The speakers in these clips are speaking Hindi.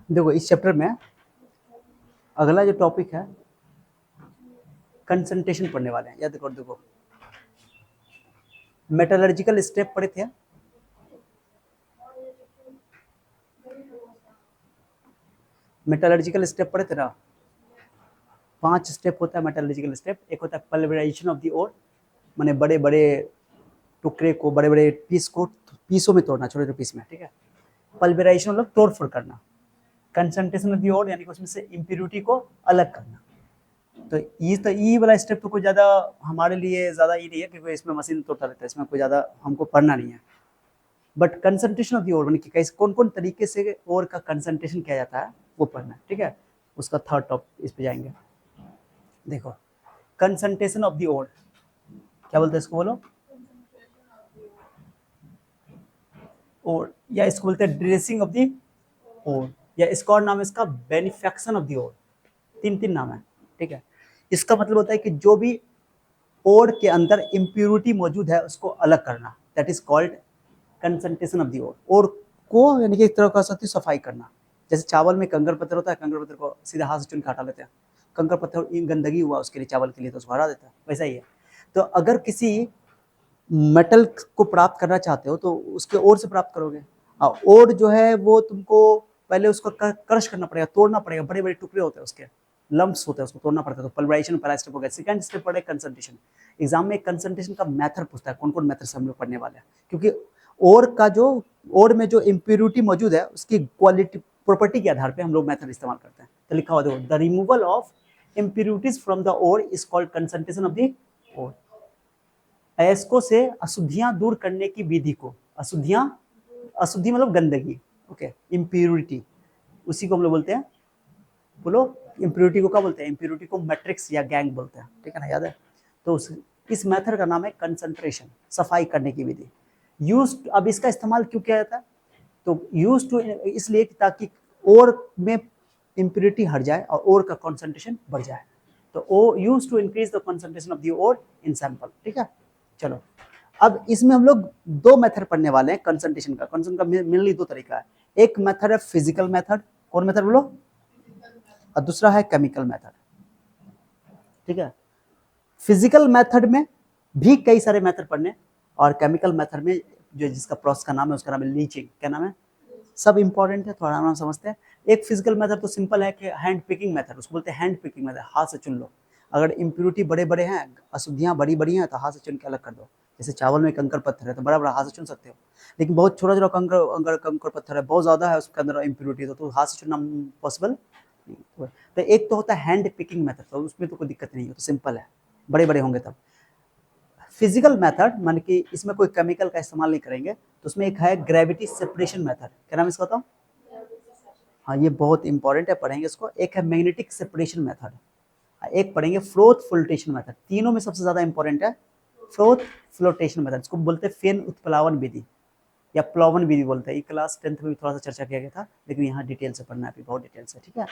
देखो इस चैप्टर में अगला जो टॉपिक है कंसंट्रेशन पढ़ने वाले हैं। याद करो, देखो मेटलर्जिकल स्टेप पढ़े थे। मेटलर्जिकल स्टेप पढ़े थे ना, 5 स्टेप होता है मेटलर्जिकल स्टेप। एक होता है पल्वराइजेशन ऑफ द ओर, माने बड़े बड़े टुकड़े को, बड़े बड़े पीस को पीसों में तोड़ना, छोटे छोटे पीस में, ठीक है। पल्वराइजेशन मतलब तोड़ फोड़ करना। कंसंट्रेशन ऑफ द ओर यानी कि उसमें से इम्प्योरिटी को अलग करना। तो ई वाला स्टेप तो कोई ज़्यादा हमारे लिए ज़्यादा ई नहीं है, क्योंकि इसमें मशीन तोड़ता रहता है, इसमें कोई ज़्यादा हमको पढ़ना नहीं है। But concentration of the ore यानी कि कैसे कौन कौन तरीके से ओर का कंसंट्रेशन किया जाता है वो पढ़ना है, ठीक है। उसका थर्ड टॉपिक इस पे जाएंगे। देखो कंसंट्रेशन ऑफ द ओर क्या बोलते हैं इसको, बोलो। और या इसको बोलते हैं ड्रेसिंग ऑफ द ओर, या इसका और नाम है इसका बेनिफेक्शन ऑफ द ओर। तीन तीन नाम है, ठीक है। इसका मतलब होता है कि जो भी ओर के अंदर इम्प्योरिटी मौजूद है उसको अलग करना, that is called concentration of the ore. Ore को यानी कि एक तरह का सकती सफाई करना। जैसे चावल में कंकर पत्थर होता है, कंकर पत्थर को सीधा हाथ से चुन के हटा लेते हैं। कंकर पत्थर गंदगी हुआ उसके लिए, चावल के लिए, तो उसको हटा देता है, वैसा ही है। तो अगर किसी मेटल को प्राप्त करना चाहते हो तो उसके ओर से प्राप्त करोगे। ओर जो है वो तुमको पहले उसको क्रश करना पड़ेगा, तोड़ना पड़ेगा, बड़े बड़े टुकड़े होते हैं उसके, लम्प्स होते हैं, उसको तोड़ना पड़ता है। तो पल्वराइजेशन पहला स्टेप हो गया। सेकंड स्टेप पड़े कंसंट्रेशन। एग्जाम में कंसंट्रेशन का मेथड पूछता है, कौन कौन मेथड से हम लोग पढ़ने वाले हैं, क्योंकि ओर का जो ओर में जो इम्प्योरिटी मौजूद है उसकी क्वालिटी प्रॉपर्टी के आधार पे हम लोग मेथड इस्तेमाल करते हैं। तो लिखा हुआ देखो, the removal of impurities from the ore is called concentration of the ore. अयस्कों से अशुद्धियां दूर करने की विधि को, अशुद्धियां, अशुद्धि मतलब गंदगी, ओके, इम्प्योरिटी, उसी को हम लोग बोलते हैं, बोलो इम्प्योरिटी को क्या बोलते हैं, इम्प्योरिटी को मैट्रिक्स या गैंग बोलते हैं, ठीक है ना, याद है। तो इस मेथड का नाम है कंसंट्रेशन, सफाई करने की विधि। यूज, अब इसका इस्तेमाल क्यों किया जाता है, तो यूज टू इसलिए ताकि ओर में इम्प्योरिटी हट जाए और ओर का कंसंट्रेशन बढ़ जाए। तो ओ use to increase the concentration of the ore in sample, ठीक है। चलो अब इसमें हम लोग दो मेथड पढ़ने वाले हैं कंसंट्रेशन का। कंसंट्रेशन का मेनली दो तरीका है। एक मेथड है फिजिकल मेथड, कौन मेथड बोलो, और दूसरा है केमिकल मेथड, ठीक है। फिजिकल मेथड में भी कई सारे मेथड पढ़ने, और केमिकल मेथड में जो जिसका प्रोसेस का नाम है उसका नाम है लीचिंग। क्या नाम है, सब इंपॉर्टेंट है, थोड़ा नाम समझते हैं। एक फिजिकल मेथड तो सिंपल है कि हैंड पिकिंग मेथड, उसको बोलते हैं हैंड पिकिंग मेथड, हाथ से चुन लो। अगर इम्प्योरिटी बड़े बड़े हैं, अशुद्धियां बड़ी बड़ी हैं, तो हाथ से चुन के अलग कर दो। जैसे चावल में कंकर पत्थर है तो बड़ा बड़ा हाथ से चुन सकते हो, लेकिन बहुत छोटा छोटा कंकर अगर कंकर पत्थर है, बहुत ज्यादा है उसके अंदर इम्प्योरिटी, तो हाथ से चुनना पॉसिबल नहीं। तो एक तो होता है हैंड पिकिंग मेथड, तो उसमें तो कोई दिक्कत नहीं है, तो सिंपल है, बड़े बड़े होंगे तब। फिजिकल मेथड मान कि इसमें कोई केमिकल का इस्तेमाल नहीं करेंगे, तो उसमें एक है ग्रेविटी सेपरेशन मेथड। क्या नाम इसका बताओ, हाँ ये बहुत इंपॉर्टेंट है, पढ़ेंगे इसको। एक है मैग्नेटिक सेपरेशन मेथड, एक पढ़ेंगे फ्लोट फ्लोटेशन मेथड। तीनों में सबसे ज्यादा इंपॉर्टेंट है फ्लोट फ्लोटेशन मेथड, इसको बोलते हैं फेन उत्प्लावन विधि या प्लावन विधि बोलते हैं। क्लास 10th में भी थोड़ा सा चर्चा किया गया था, लेकिन यहाँ डिटेल से पढ़ना है, अभी बहुत डिटेल से, ठीक है।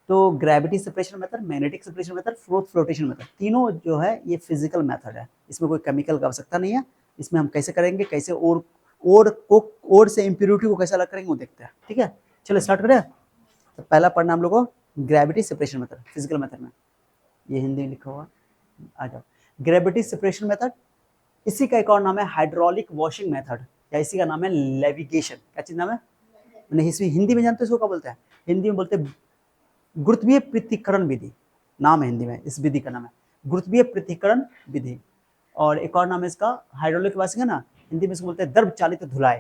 तो gravity separation method, magnetic separation method, float flotation method, तीनों जो है ये फिजिकल मेथड है, इसमें कोई केमिकल की आवश्यकता नहीं है। इसमें हम कैसे करेंगे, कैसे और से इम्प्योरिटी को कैसे अलग करेंगे वो देखते हैं, ठीक है। चलो स्टार्ट करें। तो पहला पढ़ना हम लोग को gravity separation method, physical method में, ये हिंदी में लिखा हुआ, आ जाओ। ग्रेविटी सेपरेशन मेथड, इसी का एक और नाम है हाइड्रोलिक वॉशिंग मेथड, या इसी का नाम है लेविगेशन। क्या चीज नाम है, मैंने हिंदी में जानते हो इसको क्या बोलते हैं, हिंदी में बोलते हैं गुरुत्वीय पृथक्करण विधि, नाम है हिंदी में, इस विधि का नाम है गुरुत्वीय पृथक्करण विधि। और एक और नाम है इसका हाइड्रोलिक वॉशिंग है ना, हिंदी में इसको बोलते हैं द्रव चालित धुलाई,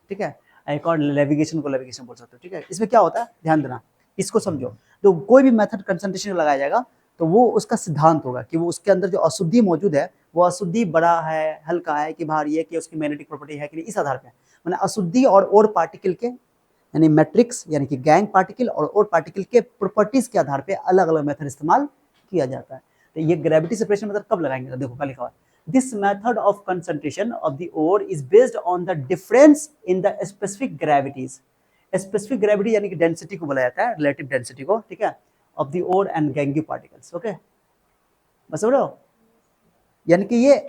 ठीक है। एक और लेविगेशन को लेविगेशन बोल सकते हो, ठीक है। इसमें क्या होता है ध्यान देना, इसको समझो। तो कोई भी मेथड कंसंट्रेशन लगाया जाएगा तो वो उसका सिद्धांत होगा कि वो उसके अंदर जो अशुद्धि मौजूद है वो अशुद्धि बड़ा है, हल्का है कि भारी है, कि उसकी मैग्नेटिक प्रॉपर्टी है कि नहीं, इस आधार पर मैंने अशुद्धि और पार्टिकल के यानी मैट्रिक्स यानी कि गैंग पार्टिकल और पार्टिकल के प्रॉपर्टीज के आधार पे अलग अलग मेथड इस्तेमाल किया जाता है। तो ये ग्रेविटी सेपरेशन मेथड कब लगाएंगे, तो देखो क्या लिखा हुआ है, this method of concentration of the ore is based on the difference in the specific gravities. Specific gravity यानी कि डेंसिटी को बोला जाता है, रिलेटिव डेंसिटी को, ठीक है, of the ore and gangue particles, okay, बस समझ लो। यानी कि ये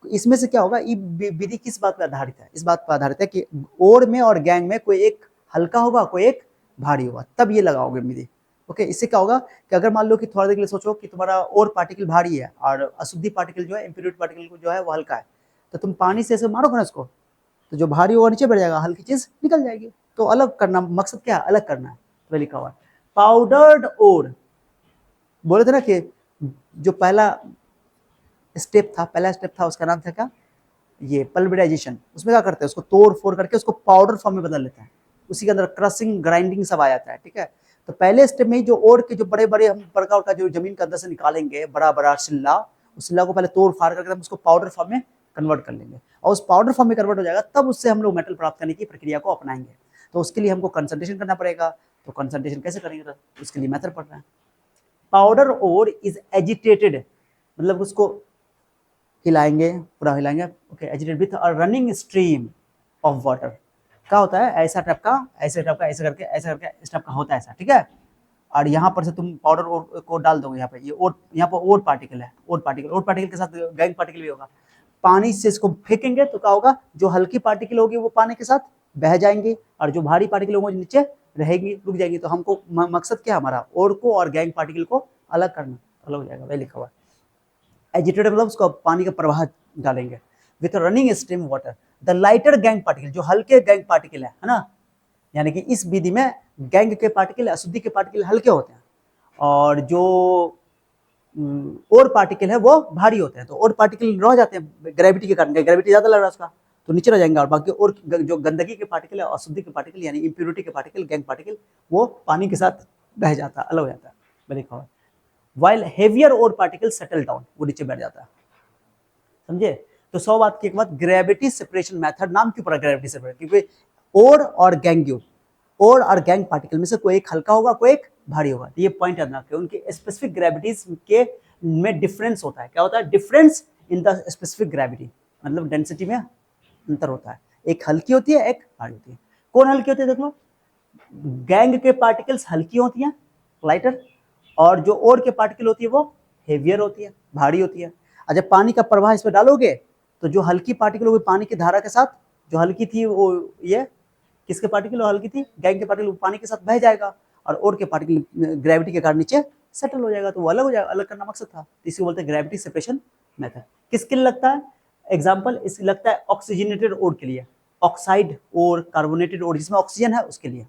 इसमें से क्या होगा, ये विधि किस बात पर आधारित है, इस बात पर आधारित है कि ओर में और गैंग में कोई एक हल्का होगा, कोई एक भारी होगा, तब ये लगाओगे मेरी। ओके, इससे क्या होगा कि अगर मान लो कि थोड़ा देर के लिए सोचो कि तुम्हारा और पार्टिकल भारी है और अशुद्धि पार्टिकल जो है, इम्प्योरिटी पार्टिकल को जो है वो हल्का है, तो तुम पानी से ऐसे मारोगे ना इसको, तो जो भारी होगा नीचे बैठ जाएगा, हल्की चीज निकल जाएगी। तो अलग करना, मकसद क्या है, अलग करना है, तो लिखा हुआ है पाउडर्ड ओर। बोले थे ना कि जो पहला स्टेप था, पहला स्टेप था उसका नाम था क्या, ये पल्वराइजेशन। उसमें क्या करते हैं, उसको तोड़ फोड़ करके उसको पाउडर फॉर्म में बदल लेते हैं, उसी के अंदर क्रशिंग ग्राइंडिंग सब आ जाता है, ठीक है। तो पहले स्टेप में जो ओर के जो बड़े बड़े हम प्रकार का जो जमीन के अंदर से निकालेंगे बड़ा बड़ा सिल्ला, उस सिल्ला को पहले तोड़ फाड़ करके हम उसको पाउडर फॉर्म में कन्वर्ट कर लेंगे, और उस पाउडर फॉर्म में कन्वर्ट हो जाएगा, तब उससे हम लोग मेटल प्राप्त करने की प्रक्रिया को अपनाएंगे। तो उसके लिए हमको कंसंट्रेशन करना पड़ेगा। तो कंसंट्रेशन कैसे करेंगे, तो उसके लिए मेथड पढ़ रहे हैं। पाउडर ओर इज एजिटेटेड, मतलब उसको हिलाएंगे, पूरा हिलाएंगे, okay, agitated with a running stream of water. क्या होता है, ऐसा टाइप का, ऐसे टाइप का, ऐसे करके इस टाइप का होता है ऐसा, ठीक है। और यहाँ पर से तुम पाउडर और को डाल दोगे यहाँ पे, ये और यहाँ पर और पार्टिकल है, और पार्टिकल के साथ गैंग पार्टिकल भी होगा। पानी से इसको फेंकेंगे तो क्या होगा, जो हल्की पार्टिकल होगी वो पानी के साथ बह जाएंगी, और जो भारी पार्टिकल होंगे नीचे रहेंगी, रुक जाएंगी। तो हमको मकसद क्या हमारा, और को और गैंग पार्टिकल को अलग करना, अलग हो जाएगा, वही लिखा हुआ है। एजिटेटेड मतलब उसको पानी का प्रवाह डालेंगे, with running stream water. The lighter gangue particle, जो हल्के गैंग पार्टिकल है ना, यानी कि इस विधि में गैंग के पार्टिकल, अशुद्धि के पार्टिकल हल्के होते हैं, और जो और पार्टिकल है वो भारी होते हैं। तो और पार्टिकल रह जाते हैं ग्रेविटी के कारण, ग्रेविटी ज्यादा लग रहा है उसका, तो नीचे रह जाएंगे, और बाकी और जो गंदगी के पार्टिकल है, अशुद्धि के पार्टिकल यानी इंप्योरिटी के पार्टिकल, गैंग पार्टिकल, वो पानी के साथ बह जाता है, अलग हो जाता है, लिखा हुआ है। While heavier or particle settle down, वो नीचे बैठ जाता है, समझे। तो 100 बात की एक बात, ग्रेविटी सेपरेशन मेथड, नाम क्यों पड़ा ग्रेविटी सेपरेशन, क्योंकि और गैंग, और गैंग पार्टिकल में से कोई एक हल्का होगा, कोई एक भारी होगा। तो ये पॉइंट याद रखिए, उनके स्पेसिफिक ग्रेविटीज के में डिफरेंस होता है। क्या होता है, difference in the specific gravity, मतलब डेंसिटी में अंतर होता है, एक हल्की होती है, एक भारी होती है। कौन हल्की होती है, देख लो, गैंग के पार्टिकल्स हल्की होती हैं, लाइटर, और जो और के पार्टिकल होती है वो हेवियर होती है, भारी होती है। और जब पानी का प्रवाह इसमें डालोगे, तो जो हल्की पार्टिकल होगी पानी की धारा के साथ, जो हल्की थी वो ये किसके पार्टिकल हल्की थी, गैंग के पार्टिकल पानी के साथ बह जाएगा, और के पार्टिकल ग्रेविटी के कारण नीचे सेटल हो जाएगा, तो वो अलग हो जाएगा, अलग करना मकसद था। इसी बोलते हैं ग्रेविटी सेपरेशन मेथड। किसके लिए लगता है, एग्जाम्पल इस लगता है ऑक्सीजनेटेड ओर के लिए, ऑक्साइड और कार्बोनेटेड ओर जिसमें ऑक्सीजन है उसके लिए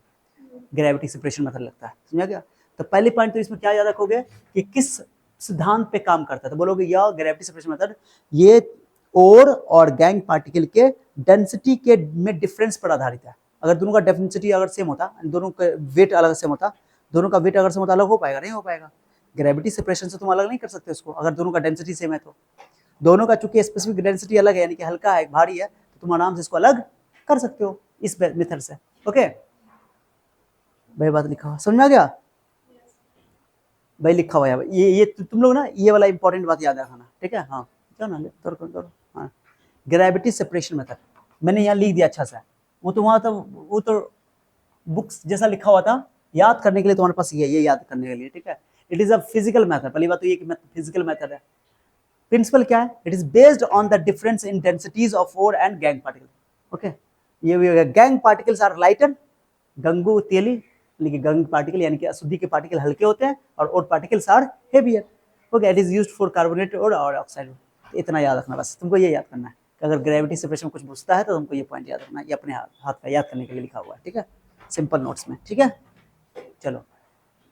ग्रेविटी सेपरेशन मेथड लगता है, समझा गया। तो पहले पॉइंट तो इसमें क्या याद रखोगे कि किस सिद्धांत पे काम करता है, तो बोलोगे यह ग्रेविटी सेपरेशन मेथड ये और गैंग पार्टिकल के डेंसिटी के में डिफरेंस पर आधारित है। अगर दोनों का डेंसिटी अगर सेम होता, दोनों का वेट अलग सेम होता, दोनों का वेट अगर सेम होता, अलग हो पाएगा, नहीं हो पाएगा। ग्रेविटी सेपरेशन से तुम अलग नहीं कर सकते उसको, अगर दोनों का डेंसिटी सेम है तो। दोनों का चूंकि स्पेसिफिक डेंसिटी अलग है, यानी कि हल्का है, भारी है, तो तुम आराम से इसको अलग कर सकते हो इस मेथड से। ओके भाई, बात लिखा हुआ समझ में आ गया भाई, लिखा हुआ है ये तुम लोग ना ये वाला इंपॉर्टेंट बात याद रखना, ठीक है। हाँ चलो ना, तोड़ हाँ, ग्रेविटी सेपरेशन मेथड मैंने यहाँ लिख दिया अच्छा सा, वो तो वहाँ था, वो तो बुक्स जैसा लिखा हुआ था, याद करने के लिए तुम्हारे पास ये याद करने के लिए, ठीक है। It is a physical method, पहली बात तो ये कि फिजिकल मेथड है। प्रिंसिपल क्या है, it is based on the difference in densities of ore and gangue particle. Okay, ये gangue particles are lighter, Gangu Teli, लेकिन गंग पार्टिकल यानी कि अशुद्धि के पार्टिकल हल्के होते हैं, और particles are heavier. Okay, it is used for carbonate और ऑक्साइड। इतना याद रखना, बस तुमको ये याद करना है कि अगर ग्रेविटी सेपरेशन में कुछ पूछता है तो तुमको ये पॉइंट याद रखना है, ये अपने हाथ का याद करने के लिए लिखा हुआ है, ठीक है, सिंपल नोट्स में, ठीक है। चलो,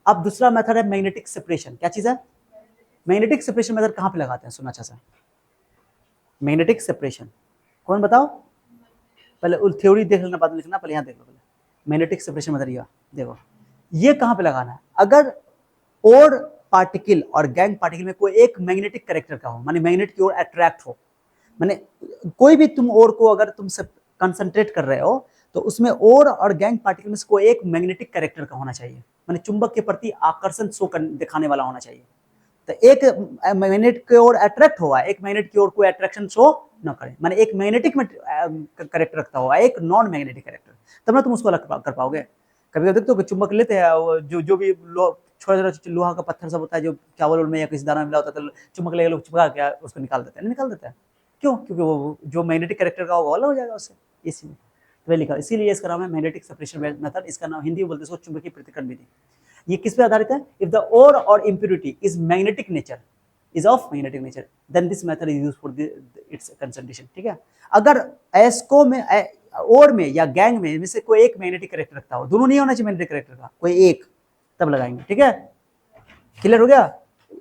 अब दूसरा मेथड है मैग्नेटिक सेपरेशन। क्या चीज है, मैग्नेटिक सेपरेशन मेथड कहाँ पे लगाते हैं, सुना अच्छा सा। मैग्नेटिक सेपरेशन कौन बताओ, पहले थ्योरी देख लेना, बाद में लिखना, पहले यहाँ देख लो। पहले मैग्नेटिक सेपरेशन मेथड देखो, ये कहाँ पे लगाना है, अगर और पार्टिकल और गैंग पार्टिकल में कोई एक मैग्नेटिक कैरेक्टर का हो, माने मैग्नेट की ओर अट्रैक्ट हो, माने कोई भी तुम और को अगर तुम सब कंसंट्रेट कर रहे हो, तो उसमें और गैंग पार्टिकल में से कोई एक मैग्नेटिक कैरेक्टर का होना चाहिए, माने चुंबक के प्रति आकर्षण शो दिखाने वाला होना चाहिए। तो एक मैग्नेट की ओर अट्रैक्ट हुआ, एक मैग्नेट की ओर कोई अट्रैक्शन शो न करे, माने एक मैग्नेटिक में करेक्टर रखता हुआ, एक नॉन मैग्नेटिक करेक्टर, तब ना तुम उसको अलग कर पाओगे। कभी कभी देखते हो कि चुंबक लेते हैं, जो भी छोटा छोटा लोहा का पत्थर सब होता है, जो चावल में या किसी दाना मिला होता है, तो चुंबक लेके लोग चुपका के उसको निकाल देते हैं, नहीं निकाल देते हैं, क्यों, क्योंकि वो जो मैग्नेटिक करेक्टर का होगा अलग हो जाएगा उससे, इसी में। तो लिखा, इसीलिए इसका नाम है मैग्नेटिक सेपरेशन मेथड। इसका नाम हिंदी में बोलते हैं इसको चुंबकीय पृथक्करण विधि। ये किस पे आधारित है? इफ द ओर और impurity is magnetic nature, is of magnetic nature, then this method is used for its concentration. ठीक है, अगर एस्को में ओर में या गैंग में से कोई एक मैग्नेटिक कैरेक्टर रखता हो, दोनों नहीं होना चाहिए मैग्नेटिक कैरेक्टर का, कोई एक, तब लगाएंगे। ठीक है, क्लियर हो गया?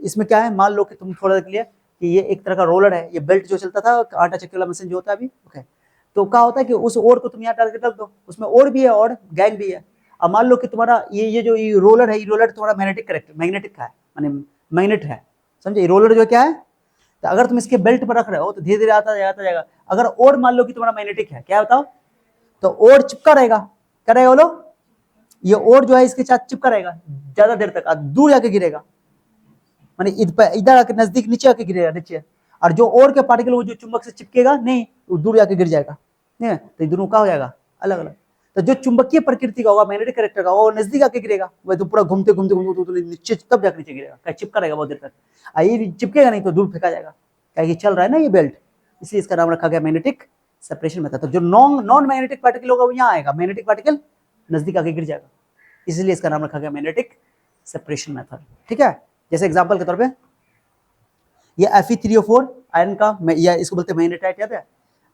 इसमें क्या है, मान लो कि तुम थोड़ा के लिए कि ये एक तरह का रोलर है, ये बेल्ट जो चलता था आटा चक्की वाला मशीन जो होता है अभी, ओके, तो क्या होता है कि उस ओर को तुम यहाँ डाल के डाल दो, उसमें ओर भी है और गैंग भी है। अब मान लो कि तुम्हारा ये जो ये रोलर है, ये रोलर तुम्हारा मैग्नेटिक कैरेक्टर, मैग्नेटिक का है, माने मैग्नेट है, समझे? रोलर जो क्या है, तो अगर तुम इसके बेल्ट पर रख रहे हो तो धीरे धीरे आता जाएगा। अगर और मान लो कि तुम्हारा मैग्नेटिक है, क्या बताओ, तो और चिपका रहेगा, क्या रहेगा बोलो, ये और जो है इसके साथ चिपका रहेगा ज्यादा देर तक, दूर जाके गिरेगा, माने इधर आके नजदीक नीचे आके गिरेगा नीचे, और जो और के पार्टिकल वो जो चुंबक से चिपकेगा नहीं, वो दूर जाके गिर जाएगा, नहीं? तो दोनों का हो जाएगा अलग अलग। तो जो चुंबकीय प्रकृति का होगा, मैग्नेटिक कैरेक्टर का, वो नजदीक आके गिरेगा, वह तो पूरा घूमते घूमते घूमते नीचे तब जाके नीचे गिरेगा, क्या चिपका रहेगा बहुत देर तक, ये चिपकेगा नहीं तो दूर फेंका जाएगा, क्या ये चल रहा है ना ये बेल्ट, इसलिए इसका नाम रखा गया मैग्नेटिक सेपरेशन मेथड। तो जो नॉन मैग्नेटिक पार्टिकल होगा वो यहाँ आएगा, मैग्नेटिक पार्टिकल नजदीक आके गिर जाएगा, इसलिए इसका नाम रखा गया मैग्नेटिक सेपरेशन मेथड। ठीक है, जैसे एग्जांपल के तौर पे ये Fe3O4 आयरन का, या इसको बोलते हैं मैग्नेटाइट, याद है?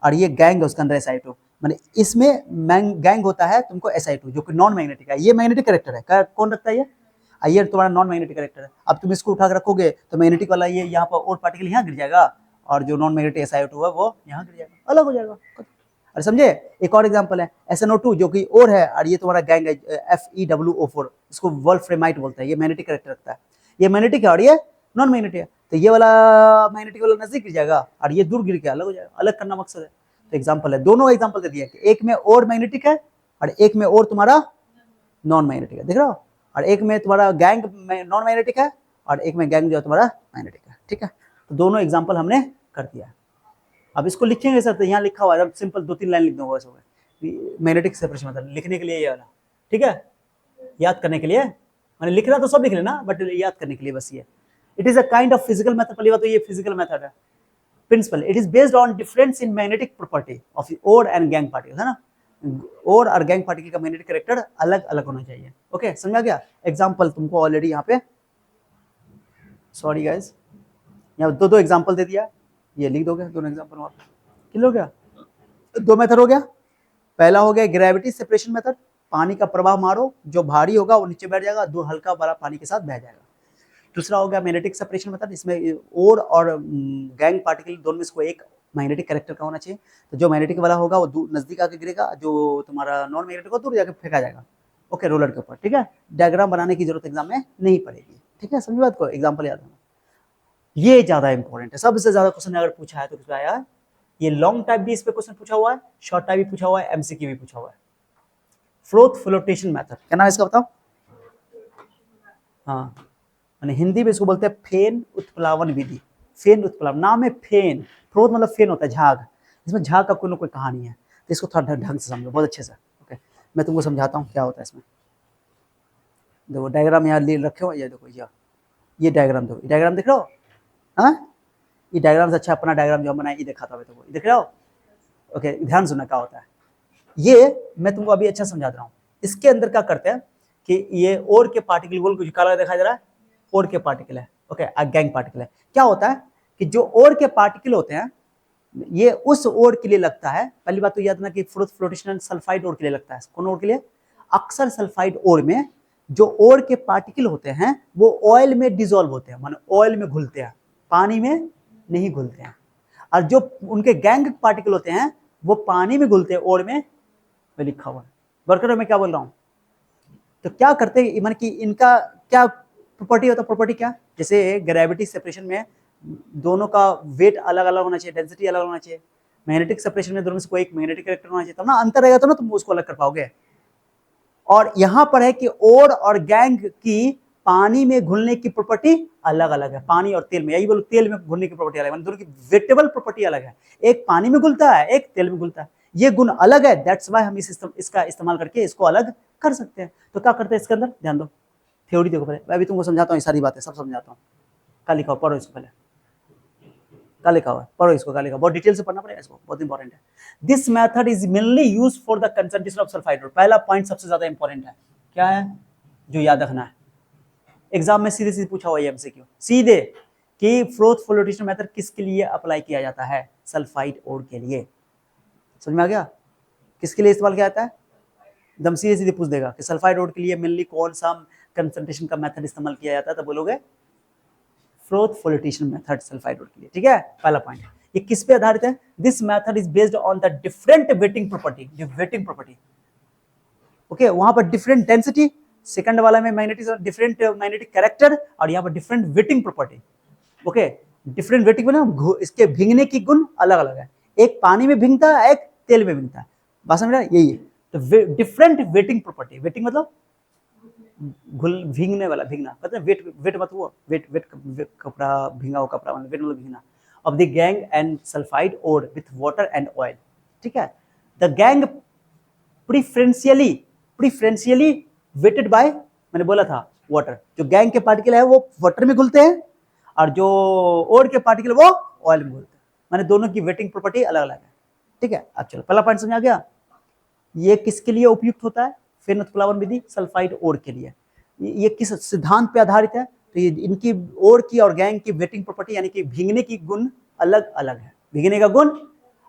और ये गैंग है उसके अंदर SI2, माने इसमें गैंग होता है तुमको SI2 जो कि नॉन मैग्नेटिक है, ये मैग्नेटिक कैरेक्टर है, कौन रखता है ये तुम्हारा नॉन मैग्नेटिक कैरेक्टर है। अब तुम इसको उठा कर रखोगे तो मैग्नेटिक वाला ये यहाँ पर और पार्टिकल यहाँ गिर जाएगा, और जो नॉन मैग्नेटिक SI2 है वो यहाँ गिर जाएगा, अलग हो जाएगा। अरे समझे? एक और एग्जांपल है SNO2 जो कि और है, और ये तुम्हारा गैंग है FeWO4, इसको वोल्फ्रेमाइट बोलते हैं, ये मैग्नेटिक कैरेक्टर रखता है, ये मैग्नेटिक है और ये नॉन मैग्नेटिक है, तो ये वाला मैग्नेटिक वाला नजदीक गिर जाएगा और ये दूर गिर के अलग हो जाएगा, अलग करना मकसद है। तो एग्जांपल है, दोनों एग्जांपल दे दिया कि एक में और मैग्नेटिक है और एक में और तुम्हारा नॉन मैग्नेटिक है, देख रहे हो? और एक में तुम्हारा गैंग नॉन मैग्नेटिक है और एक में गैंग जो तुम्हारा मैग्नेटिक है। ठीक है, तो दोनों एग्जांपल हमने कर दिया। अब इसको लिखेंगे सर, तो यहाँ लिखा हुआ है, सिंपल 2-3 लाइन लिख दूंगा बस, हो गया मैग्नेटिक सेपरेशन मेथड लिखने के लिए ये वाला। ठीक है, याद करने के लिए, मैंने लिखना तो सब लिख लेना, बट याद करने के लिए बस ये। It is a kind of physical method, पहली बात तो ये फिजिकल मेथड है। Principle, it is based on difference in magnetic property of ore and gangue particle, है ना? ओर और गैंग पार्टिकल का मैग्नेटिक कैरेक्टर अलग अलग होना चाहिए। ओके, समझा गया? एग्जांपल तुमको ऑलरेडी यहाँ पे, सॉरी गाइस, यहाँ दो एग्जांपल दे दिया, ये लिख दोगे दोनों एग्जांपल वहां पे, क्लियर हो गया? 2 मेथड हो गया। पहला हो गया ग्रेविटी सेपरेशन मेथड, पानी का प्रवाह मारो, जो भारी होगा वो नीचे बैठ जाएगा, दो हल्का वाला पानी के साथ बह जाएगा। दूसरा हो गया मैग्नेटिक सेपरेशन मेथड, इसमें ओर और गैंग पार्टिकल दोनों में से कोई एक मैग्नेटिक कैरेक्टर का होना चाहिए, तो जो मैग्नेटिक वाला होगा वो नजदीक आके गिरेगा, जो तुम्हारा नॉन मैग्नेटिक होगा दूर जाके फेंका जाएगा। ओके, रोलर के ऊपर। ठीक है, डायग्राम बनाने की जरूरत एग्जाम में नहीं पड़ेगी। ठीक है, समझ बात को, एग्जाम्पल याद रखना, ये ज्यादा इंपॉर्टेंट है, सबसे ज्यादा क्वेश्चन अगर पूछा है तो किसमें आया, ये लॉन्ग टाइप भी इस पे क्वेश्चन पूछा हुआ है, शॉर्ट टाइप भी पूछा हुआ है, एमसीक्यू भी पूछा हुआ है। फ्लोटेशन मेथड, क्या नाम है इसका बताओ? हाँ, मैंने हिंदी में इसको बोलते हैं फेन उत्प्लावन विधि। फेन उत्प्लावन, नाम है फेन, फ्लोट मतलब फेन होता है झाग, इसमें झाग का कोई ना कोई कहानी है, तो इसको थोड़ा ढंग से समझो, बहुत अच्छे से। ओके, मैं तुमको समझाता हूँ क्या होता है इसमें। देखो डायग्राम यहाँ ले रखे हो, ये देखो, ये डायग्राम देखो, डायग्राम दिख रहा हो? हाँ, ये डायग्राम से अच्छा अपना डायग्राम जो हम बनाए, ये देखा था तुमको, दिख रहा हो? ओके, ध्यान सुनना क्या होता है, ये मैं तुमको अभी अच्छा समझा रहा हूँ। इसके अंदर क्या करते हैं कि ये और के पार्टिकल, गोल कुछ काला दिखाई दे रहा है, और के पार्टिकल है, ओके, गैंग पार्टिकल है। क्या होता है कि जो और के पार्टिकल होते हैं, ये उस और के लिए लगता है, पहली बात तो याद रखना कि फ्लोटेशन सल्फाइड और के लिए लगता है, कौन और के लिए? अक्सर सल्फाइड और में जो और के पार्टिकल होते हैं वो ऑयल में डिसॉल्व होते हैं, माने ऑयल में घुलते हैं, पानी में नहीं घुलते हैं। और जो उनके गैंग पार्टिकल होते हैं वो पानी में घुलते हैं, और में लिखा हुआ है, वर्कर में क्या बोल रहा हूँ। तो क्या करते हैं, मान कि इनका क्या प्रॉपर्टी होता है, प्रॉपर्टी क्या, जैसे ग्रेविटी सेपरेशन में दोनों का वेट अलग अलग होना चाहिए, डेंसिटी अलग होना चाहिए, मैग्नेटिक सेपरेशन में दोनों में से कोई एक मैग्नेटिक कैरेक्टर होना चाहिए, तब ना अंतर रहेगा, तो ना तुम उसको अलग कर पाओगे। और यहां पर है कि और गैंग की पानी में घुलने की प्रॉपर्टी अलग अलग है, पानी और तेल में, यही बोलो, तेल में घुलने की प्रॉपर्टी अलग है, दोनों की वेटेबल प्रॉपर्टी अलग है, एक पानी में घुलता है, एक तेल में घुलता है, ये गुण अलग है, दैट्स व्हाई हम इसका इस्तेमाल करके इसको अलग कर सकते हैं। तो क्या करते हैं इसके अंदर, ध्यान दो, थ्योरी देखो पहले, मैं अभी तुमको समझाता हूँ, ये सारी बातें सब समझाता हूँ, क्या लिखा हो पढ़ो इसको पहले। क्या लिखा हुआ है, पढ़ो इसको, क्या लिखा, बहुत डिटेल से पढ़ना पड़ेगा इसको, बहुत इंपॉर्टेंट है। This method is mainly use for the concentration of sulphide road. पहला पॉइंट सबसे ज्यादा इंपॉर्टेंट है, क्या है जो याद रखना है, एग्जाम में सीधे सीधे पूछा हुआ है एमसीक्यू सीधे, कि फ्रोथ फ्लोटेशन मेथड किसके लिए अप्लाई किया जाता है, सल्फाइड ओर के लिए। समझ में आ गया, किसके लिए इस्तेमाल किया जाता है, एकदम सीधे सीधे पूछ देगा कि सल्फाइड ओर के लिए मेनली कौन सा कंसंट्रेशन का मेथड इस्तेमाल किया जाता है, तो बोलोगे froth flotation method sulphide ore के लिए, ठीक है। पहला पॉइंट, ये किस पे आधारित है, this method is based on the different waiting property, जो वेटिंग प्रॉपर्टी, ओके, वहां पर डिफरेंट डेंसिटी, सेकंड वाला में मैग्नेटिक डिफरेंट मैग्नेटिक कैरेक्टर, और यहाँ पर different waiting property, okay. Different waiting ना, इसके भींगने की गुण अलग अलग है, एक पानी में भींगता है, एक तेल में भींगता है, बात समझ रहा है, यही है। तो डिफरेंट वेटिंग प्रॉपर्टी, वेटिंग मतलब घुल, भींगने वाला, भींगना मतलब वेट, वेट मतलब वो वेट, वेट कपड़ा, भींगा हुआ कपड़ा मतलब वेट मतलब भींगना, of the gangue and sulphide ore with water and oil, ठीक है। The gangue preferentially, preferentially wetted by, मैंने बोला था वाटर, जो गैंग के पार्टिकल है वो वाटर में घुलते हैं, और जो ओर के पार्टिकल वो ऑयल में घुलते हैं, माने दोनों की वेटिंग प्रॉपर्टी अलग अलग है, ठीक है। अब चलो पहला पॉइंट समझ आ गया, ये किसके लिए उपयुक्त होता है, फेनोथ प्लावन विधि सल्फाइड ओर के लिए। ये किस सिद्धांत पे आधारित है, तो ये इनकी ओर की और गैंग की वेटिंग प्रॉपर्टी यानी कि भींगने की गुण अलग अलग है, भींगने का गुण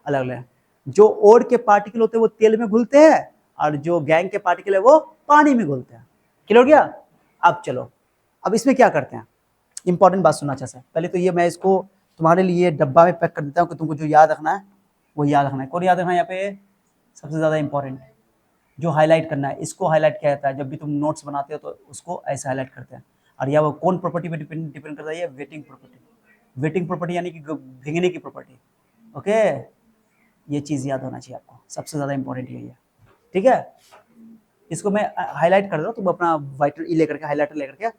अलग अलग है, जो ओर के पार्टिकल होते हैं वो तेल में घुलते हैं, और जो गैंग के पार्टिकल है वो पानी में घुलते हैं, क्लियर हो गया। अब चलो, अब इसमें क्या करते हैं, इंपॉर्टेंट बात सुनना अच्छा सा, पहले तो ये मैं इसको तुम्हारे लिए डब्बा में पैक कर देता हूँ कि तुमको जो याद रखना है वो याद रखना है, कौन याद रखना है यहाँ पे सबसे ज्यादा इंपॉर्टेंट, जो हाईलाइट करना है, इसको हाईलाइट किया जाता है, जब भी तुम नोट्स बनाते हो तो उसको ऐसे हाईलाइट करते हैं, और यह वो कौन प्रॉपर्टी पे डिपेंड करता है, वेटिंग प्रॉपर्टी, वेटिंग प्रॉपर्टी यानी कि भींगने की प्रॉपर्टी, ओके। ये चीज याद होना चाहिए आपको, सबसे ज्यादा इंपॉर्टेंट यही है, ठीक है। इसको मैं हाईलाइट कर रहा हूँ, तुम अपना वाइटर लेकर के, हाईलाइटर लेकर के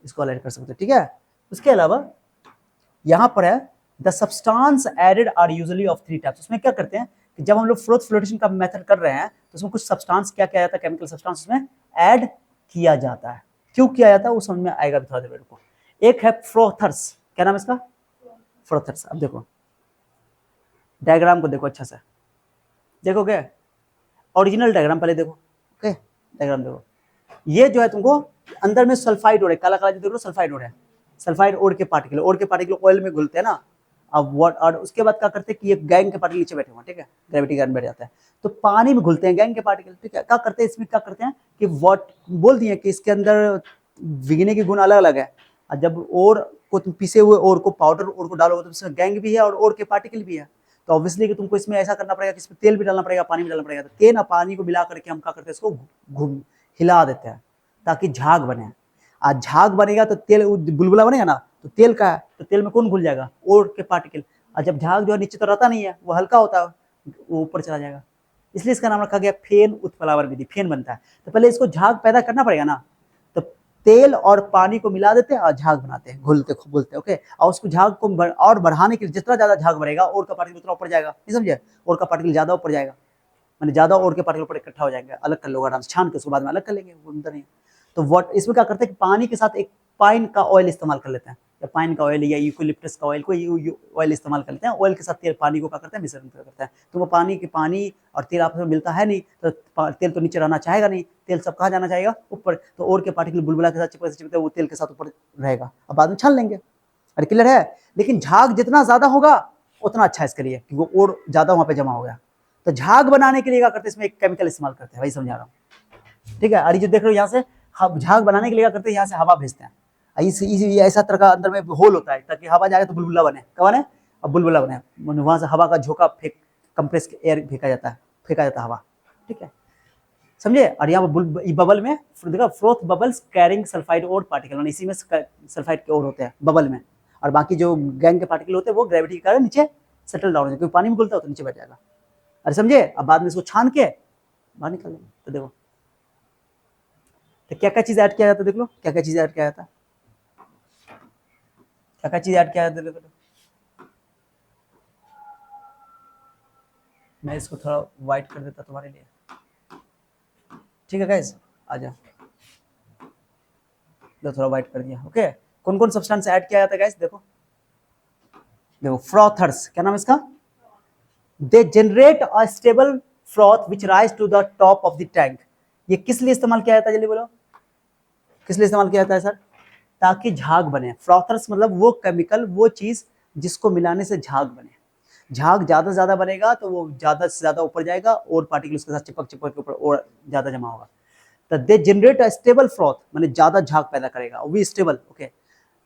इसको हाईलाइट कर सकते हो, ठीक है। उसके अलावा यहाँ पर है the substance added are usually of 3 types, उसमें क्या करते हैं कि जब हम लोग फ्रोथ फ्लोटेशन का मेथड कर रहे हैं तो उसमें कुछ सब्सटेंस क्या किया जाता है, केमिकल सब्सटेंस उसमें ऐड किया जाता है, क्यों किया जाता है वो समझ में आएगा थोड़ा देर को। एक है फ्रोथर्स, क्या नाम है इसका, फ्रोथर्स। अब देखो डायग्राम को देखो अच्छा से, देखोगे ओरिजिनल डायग्राम पहले देखो, ओके, डायग्राम देखो, ये जो है तुमको अंदर में सल्फाइड ओर है, काला काला जो देख रहे हो सल्फाइड ओर है, सल्फाइड ओर के पार्टिकल ऑयल में घुलते हैं ना। अब व्हाट, और उसके बाद क्या करते हैं कि ये गैंग के पार्टिकल नीचे बैठे हुए, ठीक है, ग्रेविटी के कारण बैठ जाता है, तो पानी में घुलते हैं गैंग के पार्टिकल, ठीक है। क्या करते हैं इसमें, क्या करते हैं कि व्हाट बोल दिए कि इसके अंदर भीगने के गुण अलग अलग है, और जब ओर को तुम पीसे हुए ओर को, पाउडर ओर को डालोगे तो इसमें गैंग भी है और ओर के पार्टिकल भी है, तो ऑब्वियसली कि तुमको इसमें ऐसा करना पड़ेगा कि इसमें तेल भी डालना पड़ेगा, पानी भी डालना पड़ेगा, तो तेल और पानी को मिला करके हम क्या करते हैं, इसको घूम हिला देते हैं ताकि झाग बने, आज झाग बनेगा तो तेल बुलबुला बनेगा ना, तो तेल का है तो तेल में कौन घुल जाएगा, ओर के पार्टिकल, और जब झाग जो है नीचे तो रहता नहीं है, वो हल्का होता है, वो ऊपर चला जाएगा, इसलिए इसका नाम रखा गया फेन उत्प्लावन विधि, फेन बनता है। तो पहले इसको झाग पैदा करना पड़ेगा ना, तो तेल और पानी को मिला देते हैं और झाग बनाते हैं, घुलते घुलते, ओके। और उसको झाग को और बढ़ाने के लिए जितना ज्यादा झाग बढ़ेगा और का पार्टिकल उतना ऊपर जाएगा, नहीं समझे, और का पार्टिकल ज्यादा ऊपर जाएगा, मैंने ज्यादा और के पार्टिकल ऊपर इकट्ठा हो जाएंगे, अलग कर लो आराम से, छान के उसको बाद में अलग कर लेंगे, वो अंदर नहीं। तो वॉट इसमें क्या करते हैं कि पानी के साथ एक पाइन का ऑयल इस्तेमाल कर लेते हैं, या पाइन का ऑयल या यूकोलिप्टस का ऑयल, कोई ऑयल इस्तेमाल कर लेते हैं, ऑयल के साथ तेल पानी को क्या करते हैं, मिश्रण करते हैं, तो वो पानी और तेल आपस में मिलता है नहीं, तो तेल तो नीचे रहना चाहेगा नहीं, तेल सब कहाँ जाना चाहेगा, ऊपर, तो और के पार्टिकल बुलबुला के साथ चिपकते चिपकते वो तेल के साथ ऊपर रहेगा, अब बाद में छान लेंगे, अरे क्लियर है। लेकिन झाग जितना ज्यादा होगा उतना अच्छा है इसके लिए, क्योंकि और ज्यादा वहां पे जमा हो गया, तो झाग बनाने के लिए क्या करते हैं, इसमें एक केमिकल इस्तेमाल करते हैं, वही समझा रहा हूँ, ठीक है। और जो देख रहे हो यहाँ से झाग बनाने के लिए क्या करते हैं, यहाँ से हवा भेजते हैं, ऐसा तरह का अंदर में होल होता है ताकि हवा जाए तो बुलबुला बने, क्या बने, अब बुलबुला बने, वहां से हवा का झोंका कंप्रेस एयर फेंका जाता है हवा, ठीक है, समझे। और यहाँ बबल में देखा, फ्रोथ बबल्स कैरिंग सल्फाइड और पार्टिकल, इसी में सल्फाइड के और होते हैं बबल में, और बाकी जो गैंग के पार्टिकल होते हैं वो ग्रेविटी के कारण नीचे सेटल डाउन हो जाए, क्योंकि पानी में घुलता है तो नीचे बैठ जाएगा, अरे समझे। अब बाद में इसको छान के बाहर निकाल लेंगे, तो देखो तो क्या क्या चीज ऐड किया जाता है, देख लो क्या क्या चीज ऐड किया जाता है, क्या क्या चीज ऐड किया जाता है, देखो मैं इसको थोड़ा व्हाइट कर देता तुम्हारे लिए, ठीक है गाइस, आ जाओ, लो थोड़ा व्हाइट कर दिया, ओके। कौन कौन सब्सटेंस ऐड किया जाता है गाइस, देखो देखो फ्रॉथर्स, क्या नाम है इसका, they generate a stable froth which rise to the top of the tank. ये किस लिए इस्तेमाल किया जाता है, जल्दी बोलो, किस लिए इस्तेमाल किया जाता है सर? ताकि झाग बने। फ्रॉथर्स मतलब वो केमिकल, वो चीज जिसको मिलाने से झाग बने। झाग ज्यादा से ज्यादा बनेगा तो वो ज्यादा से ज्यादा ऊपर जाएगा और पार्टिकल उसके साथ चिपक चिपक के ऊपर और ज्यादा जमा होगा। तो दे जनरेट अ स्टेबल फ्रॉथ, माने ज्यादा झाग पैदा करेगा, वो भी स्टेबल, ओके।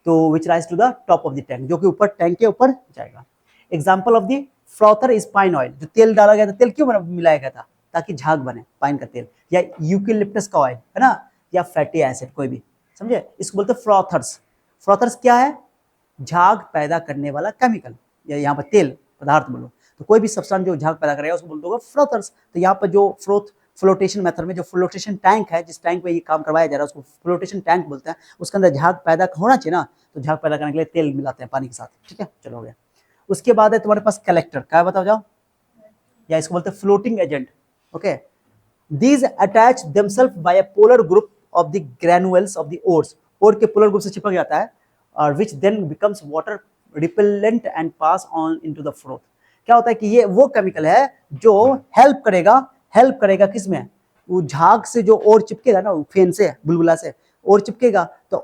तो which rise to the top of the tank, जो कि ऊपर टैंक के ऊपर जाएगा। Example of the frother is pine oil, जो तेल डाला गया था, तेल क्यों मिलाया गया था? ताकि झाग बने, पाइन का तेल, या यूकेलिप्टस का ऑयल है ना, या फैटी एसिड कोई भी, समझे? इसको बोलते हैं फ्रॉथर्स। फ्रॉथर्स क्या है? झाग पैदा करने वाला केमिकल, या यहाँ पर तेल पदार्थ बोलो, तो कोई भी सब्सटेंस जो झाग पैदा करेगा उसको बोलते होगा फ्रॉथर्स। तो यहाँ पर जो फ्लोटेशन मेथड में जो फ्लोटेशन टैंक है, जिस टैंक में ये काम करवाया जा रहा है उसको फ्लोटेशन टैंक बोलते हैं, उसके अंदर झाग पैदा होना चाहिए ना, तो झाग पैदा करने के लिए तेल मिलाते हैं पानी के साथ, ठीक है, चलो हो गया। उसके बाद है तुम्हारे पास कलेक्टर, क्या बताओ जाओ, या इसको बोलते हैं floating agent, okay. These attach themselves by a polar group of the granules of the ores, ओर के पोलर ग्रुप से चिपक जाता है, और which then becomes water repellent and pass on into the froth। क्या होता है कि ये वो केमिकल है जो हेल्प करेगा किसमें? वो झाग से जो ओर चिपकेगा ना, फेन से, बुलबुला से ओर चिपकेगा, तो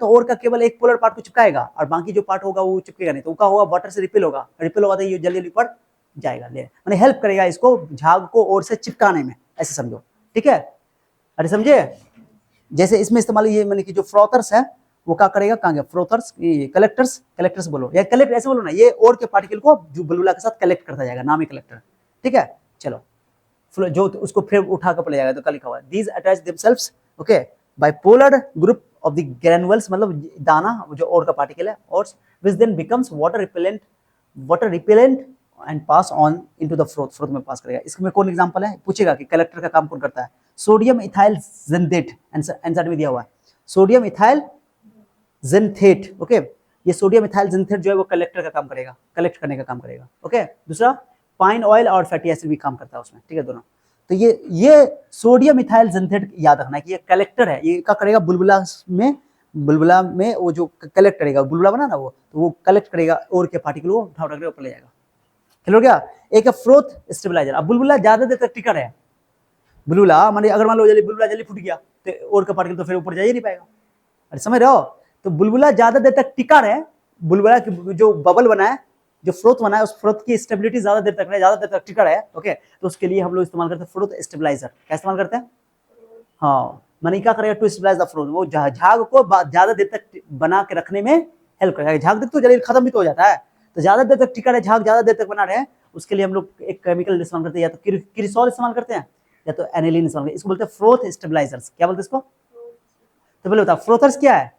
ओर का केवल एक पोलर पार्ट को चिपकाएगा और बाकी जो पार्ट होगा वो चिपकेगा नहीं, तो उसका होगा वाटर से रिपेल होगा तो ये जल्दी जल्दी ऊपर जाएगा, ले माने हेल्प करेगा इसको झाग को ओर से चिपकाने में, ऐसे समझो, ठीक है। अरे समझे, जैसे इसमें इस्तेमाल ये मैंने कि जो फ्रॉथर्स है वो क्या करेगा, कहाँ गया फ्रॉथर्स, कलेक्टर्स बोलो, या कलेक्ट ऐसे बोलो ना, ये ओर के पार्टिकल को जो बुलबुला के साथ कलेक्ट करता जाएगा, नाम है कलेक्टर, ठीक है। चलो जो उसको फिर उठा कर ले जाएगा, तो क्या लिखा हुआ है, these attach themselves, okay, by polar group of the granules, मतलब दाना जो ओर का पार्टिकल है, और which then becomes water repellent and pass on into the froth में पास करेगा। इसमें कौन एग्जांपल है, पूछेगा कि कलेक्टर का काम कौन करता है? सोडियम इथाइल जेंथेट, आंसर में दिया हुआ है सोडियम इथाइल जेंथेट, ओके। ये सोडियम इथाइल जेंथेट जो है वो कलेक्टर का काम करेगा, कलेक्ट करने का काम करेगा, ओके। दूसरा पाइन ऑयल और फैटी एसिड भी काम करता है उसमें, ठीक है, दोनों। तो ये सोडियम इथाइल जेंथेट याद रखना है कि ये कलेक्टर है, ये क्या करेगा, बुलबुला में वो जो कलेक्ट करेगा, बुलबुला बना ना वो, तो वो कलेक्ट करेगा और के पार्टिकल को उठा उठा के ऊपर ले जाएगा, क्लियर हो गया। एक है फ्रोथ स्टेबलाइजर। अब बुलबुला ज्यादा देर तक टिका रहे, बुलबुला माने अगर मान लो बुलबुला जल्दी फूट गया तो और का पार्टिकल तो फिर ऊपर जा ही नहीं पाएगा, अरे समझ रहे हो? तो बुलबुला ज्यादा देर तक टिका रहे, बुलबुला की जो बबल बना है, जो फ्रोथ बना है, उस फ्रोथ की स्टेबिलिटी ज्यादा देर तक रहे, ज्यादा देर तक टिका रहे, ओके, तो उसके लिए हम लोग इस्तेमाल करते हैं फ्रोथ स्टेबलाइजर। क्या इस्तेमाल करते हैं? हाँ, माने क्या करेगा, टू स्टेबलाइज द फ्रोथ, वो झाग को ज्यादा देर तक बना के रखने में हेल्प करेगा। झाग देख तो जल्दी खत्म भी तो हो जाता है, तो ज्यादा देर तक टिका रहे, झाग ज्यादा देर तक बना रहे, उसके लिए हम लोग एक केमिकल इस्तेमाल करते हैं, या तो क्रिसॉल इस्तेमाल करते हैं या तो एनिलीन इस्तेमाल करते हैं। इसको बोलते हैं फ्रोथ स्टेबलाइजर्स। क्या बोलते हैं इसको? तो पहले बताओ फ्रोथर्स क्या है?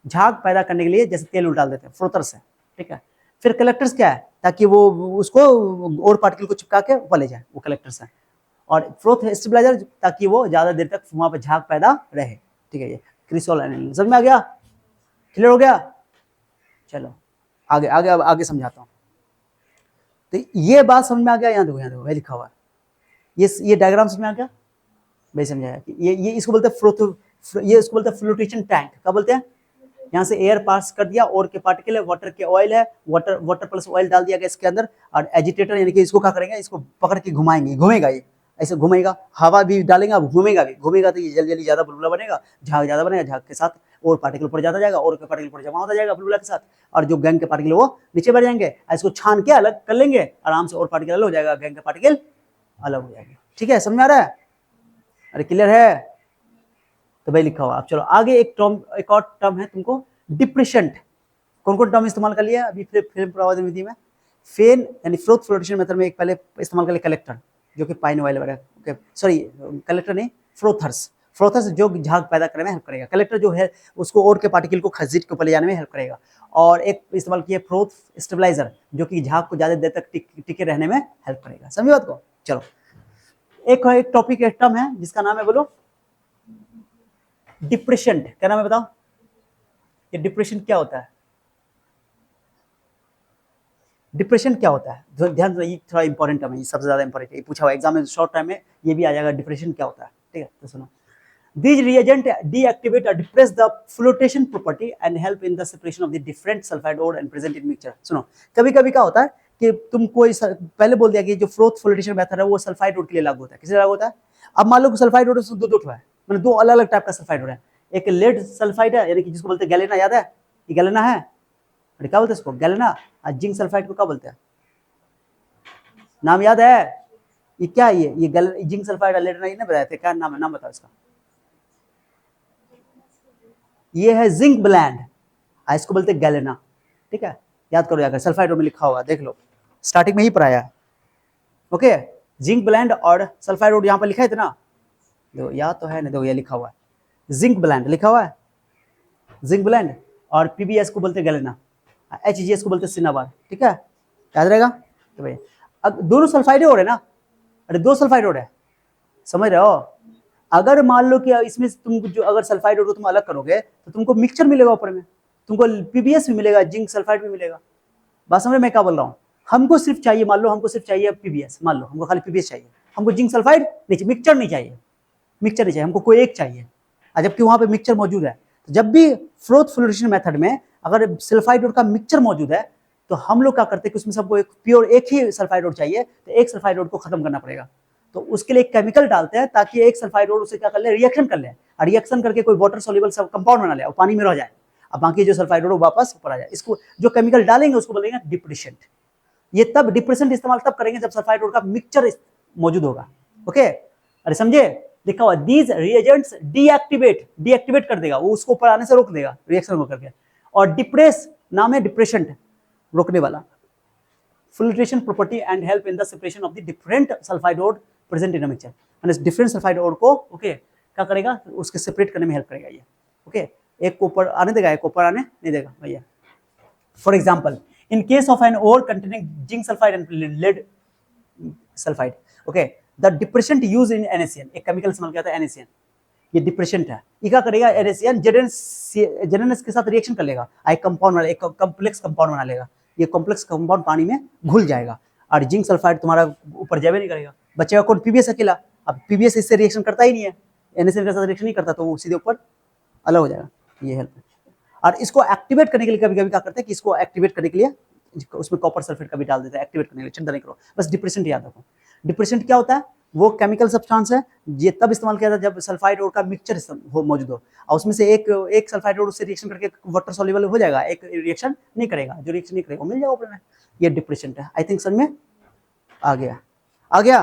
झाग पैदा करने के लिए जैसे तेल उडाल देते हैं, फ्रोथर्स है, ठीक है। फिर कलेक्टर्स क्या है? ताकि वो उसको और पार्टिकल को चिपका के ऊपर ले जाए, वो कलेक्टर्स है। और फ्रोथ स्टेबलाइजर ताकि वो ज्यादा देर तक वहां पर झाग पैदा रहे, ठीक है। ये क्रिसॉल एनिलीन, समझ में आ गया? क्लियर हो गया? चलो आगे आगे आगे समझाता हूँ। तो ये बात समझ में आ गया? यहाँ देखो वही लिखा हुआ है, ये डायग्राम समझ में आ गया? वही समझाया कि ये इसको बोलते हैं फ्रोथ, ये इसको बोलते हैं फ्लोटेशन टैंक। क्या बोलते हैं? यहाँ से एयर पास कर दिया, और के पार्टिकल है, वाटर के ऑयल है, वाटर प्लस ऑयल डाल दिया गया इसके अंदर, और एजिटेटर यानी कि इसको क्या करेंगे, इसको पकड़ के घुमाएंगे, घूमेगा, ये ऐसे घूमेगा, हवा भी डालेंगे, अब घूमेगा तो ये जल्दी जल्दी ज्यादा बुलबुला बनेगा, झाग ज्यादा बनेगा, झाग के साथ और पार्टिकल ऊपर जाता जाएगा, और के पार्टिकल ऊपर जमा होता जाएगा बुलबुला के साथ, और जो गैंग के पार्टिकल वो नीचे बढ़ जाएंगे, इसको छान के अलग कर लेंगे आराम से, और पार्टिकल अलग हो जाएगा, गैंग के पार्टिकल अलग हो जाएंगे, ठीक है, समझ में आ रहा है? अरे क्लियर है? तो भाई लिखा हुआ। अब चलो आगे एक और टर्म है तुमको, डिप्रेशेंट। कौन कौन टर्म इस्तेमाल कर लिया अभी फिल्म प्रवाद विधि में? फेन यानी फ्रोथ फ्लोटेशन मेथड में एक पहले इस्तेमाल कर लिया कलेक्टर, जो कि पाइन ऑयल वगैरह, ओके सॉरी कलेक्टर नहीं, फ्रोथर्स जो झाग पैदा करने में हेल्प करेगा, कलेक्टर जो है उसको और के पार्टिकल को खजीट के ऊपर ले जाने में हेल्प करेगा, और एक इस्तेमाल किया फ्रोथ स्टेबलाइजर, जो कि झाग को ज्यादा देर तक टिके रहने में हेल्प करेगा। समझी बात को? चलो एक टॉपिक एक टर्म है जिसका नाम है, बोलो, डिप्रेशन। क्या नाम है बताओ? ये डिप्रेशन क्या होता है? डिप्रेशन क्या होता है? ध्यान से, ये थोड़ा इंपॉर्टेंट है, सबसे ज्यादा इंपॉर्टेंट है, पूछा हुआ एग्जाम में शॉर्ट टाइम में ये भी आ जाएगा, डिप्रेशन क्या होता है, ठीक है। तो सुनो, These reagent deactivate or depress the flotation property and help in the separation of the different sulfide ore and present in mixture. सुनो, कभी कभी क्या होता है कि तुम कोई पहले बोल दिया कि जो फ्लोट फ्लोटेशन मेथड है वो सल्फाइड ore के लिए लागू होता है, किस लिए लागू होता है? अब मान लो कि सल्फाइड ore दो दो है, मतलब दो अलग अलग टाइप का सल्फाइड ore है। एक लेड सल्फाइड है, यानी कि जिसको बोलते हैं गैलेना, याद है? ये गैलेना है, अरे क्या बोलते हैं इसको? गैलेना। और जिंक सल्फाइड को क्या बोलते हैं? नाम याद है? ये क्या है? ये जिंक सल्फाइड और लेड, ये नहीं बताए थे? क्या नाम है? नाम बताओ इसका। ये है जिंक ब्लैंड, इसको बोलते हैं गैलेना। ठीक है, याद करो जाकर, सल्फाइड में लिखा हुआ देख लो, स्टार्टिंग में ही पढ़ाया है। ओके, जिंक ब्लैंड और सल्फाइड रोड यहाँ पर लिखा है ना, देखो याद तो है ना, देखो ये लिखा हुआ है जिंक ब्लैंड लिखा हुआ है, जिंक ब्लैंड। और पीबीएस को बोलते हैं गैलेना, एचजीएस को बोलते हैं सिनाबार। ठीक है, याद रहेगा? तो भाई अब दोनों सल्फाइड रोड है ना, अरे दो सल्फाइड रोड है, समझ रहे हो? अगर मान लो कि इसमें तुम जो अगर सल्फाइड को तुम अलग करोगे तो तुमको मिक्सचर मिलेगा ऊपर में, तुमको पीबीएस भी मिलेगा, जिंक सल्फाइड भी मिलेगा। बात समझ मैं क्या बोल रहा हूँ? हमको सिर्फ चाहिए, मान लो हमको सिर्फ चाहिए पीबीएस, मान लो हमको खाली पीबीएस चाहिए, हमको जिंक सल्फाइड नहीं चाहिए, मिक्सचर नहीं चाहिए, मिक्सचर नहीं चाहिए, हमको कोई एक चाहिए, जबकि वहां पे मिक्सचर मौजूद है। तो जब भी फ्लोट फ्लोरेशन मेथड में अगर सल्फाइड का मिक्सचर मौजूद है तो हम लोग क्या करते हैं कि उसमें सबको एक प्योर एक ही सल्फाइड चाहिए, तो एक सल्फाइड को खत्म करना पड़ेगा। तो उसके लिए एक केमिकल डालते हैं ताकि एक सल्फाइड उसे क्या कर ले, रिएक्शन कर ले, और रिएक्शन करके कोई वाटर सोल्यूबल सब कंपाउंड बना ले और पानी में रह जाए, अब बाकी जो सल्फाइड वापस ऊपर आ जाए। इसको जो केमिकल डालेंगे उसको बोलेंगे डिप्रेशेंट। ये तब डिप्रेशेंट इस्तेमाल तब करेंगे जब सल्फाइड का मिक्सचर मौजूद होगा। ओके, अरे समझे? लिखा हुआ दीज रिएजेंट्स डीएक्टिवेट कर देगा, वो उसको ऊपर आने से रोक देगा रिएक्शन करके। और डिप्रेस नाम है डिप्रेशेंट, रोकने वाला। filtration property and help in the separation of the different sulfide ore present in a mixture, यानी डिफरेंट सल्फाइड ओर को ओके क्या करेगा, उसके सेपरेट करने में हेल्प करेगा ये। ओके, एक को ऊपर आने देगा, एक को ऊपर आने नहीं देगा भैया। For example, in case of an ore containing zinc sulphide and lead sulphide, okay, the depressant use in NaCN, एक केमिकल इस्तेमाल किया था NaCN, ये डिप्रेशेंट है। ये क्या करेगा, NaCN जेडेनएस के साथ रिएक्शन कर लेगा, एक कंपाउंड एक कॉम्प्लेक्स कंपाउंड बना लेगा, ये कॉम्प्लेक्स कंपाउंड पानी में घुल जाएगा और जिंक सल्फाइड तुम्हारा ऊपर जावे नहीं करेगा, बचेगा कौन, पीबीएस अकेला। अब पीबीएस इससे रिएक्शन करता ही नहीं है, NaCN के साथ रिएक्शन नहीं करता, तो वो सीधे ऊपर अलग हो जाएगा। ये हेल्प है। और इसको एक्टिवेट करने के लिए कभी कभी क्या करते हैं कि इसको एक्टिवेट करने के लिए उसमें कॉपर सल्फेट का भी डाल देते हैं एक्टिवेट करने के लिए, चिंता नहीं करो, बस डिप्रेशेंट याद रखो। डिप्रेशेंट क्या होता है, वो केमिकल सब्सटेंस है, ये तब इस्तेमाल किया जाता है जब सल्फाइड ओर का मिक्सचर हो मौजूद हो, और उसमें से एक सल्फाइड ओर उससे रिएक्शन करके वाटर सॉल्युबल हो जाएगा, एक रिएक्शन नहीं करेगा, जो रिएक्शन नहीं करेगा वो मिल जाएगा ऊपर में। ये डिप्रेशेंट है। आई थिंक समझ में आ गया? आ गया?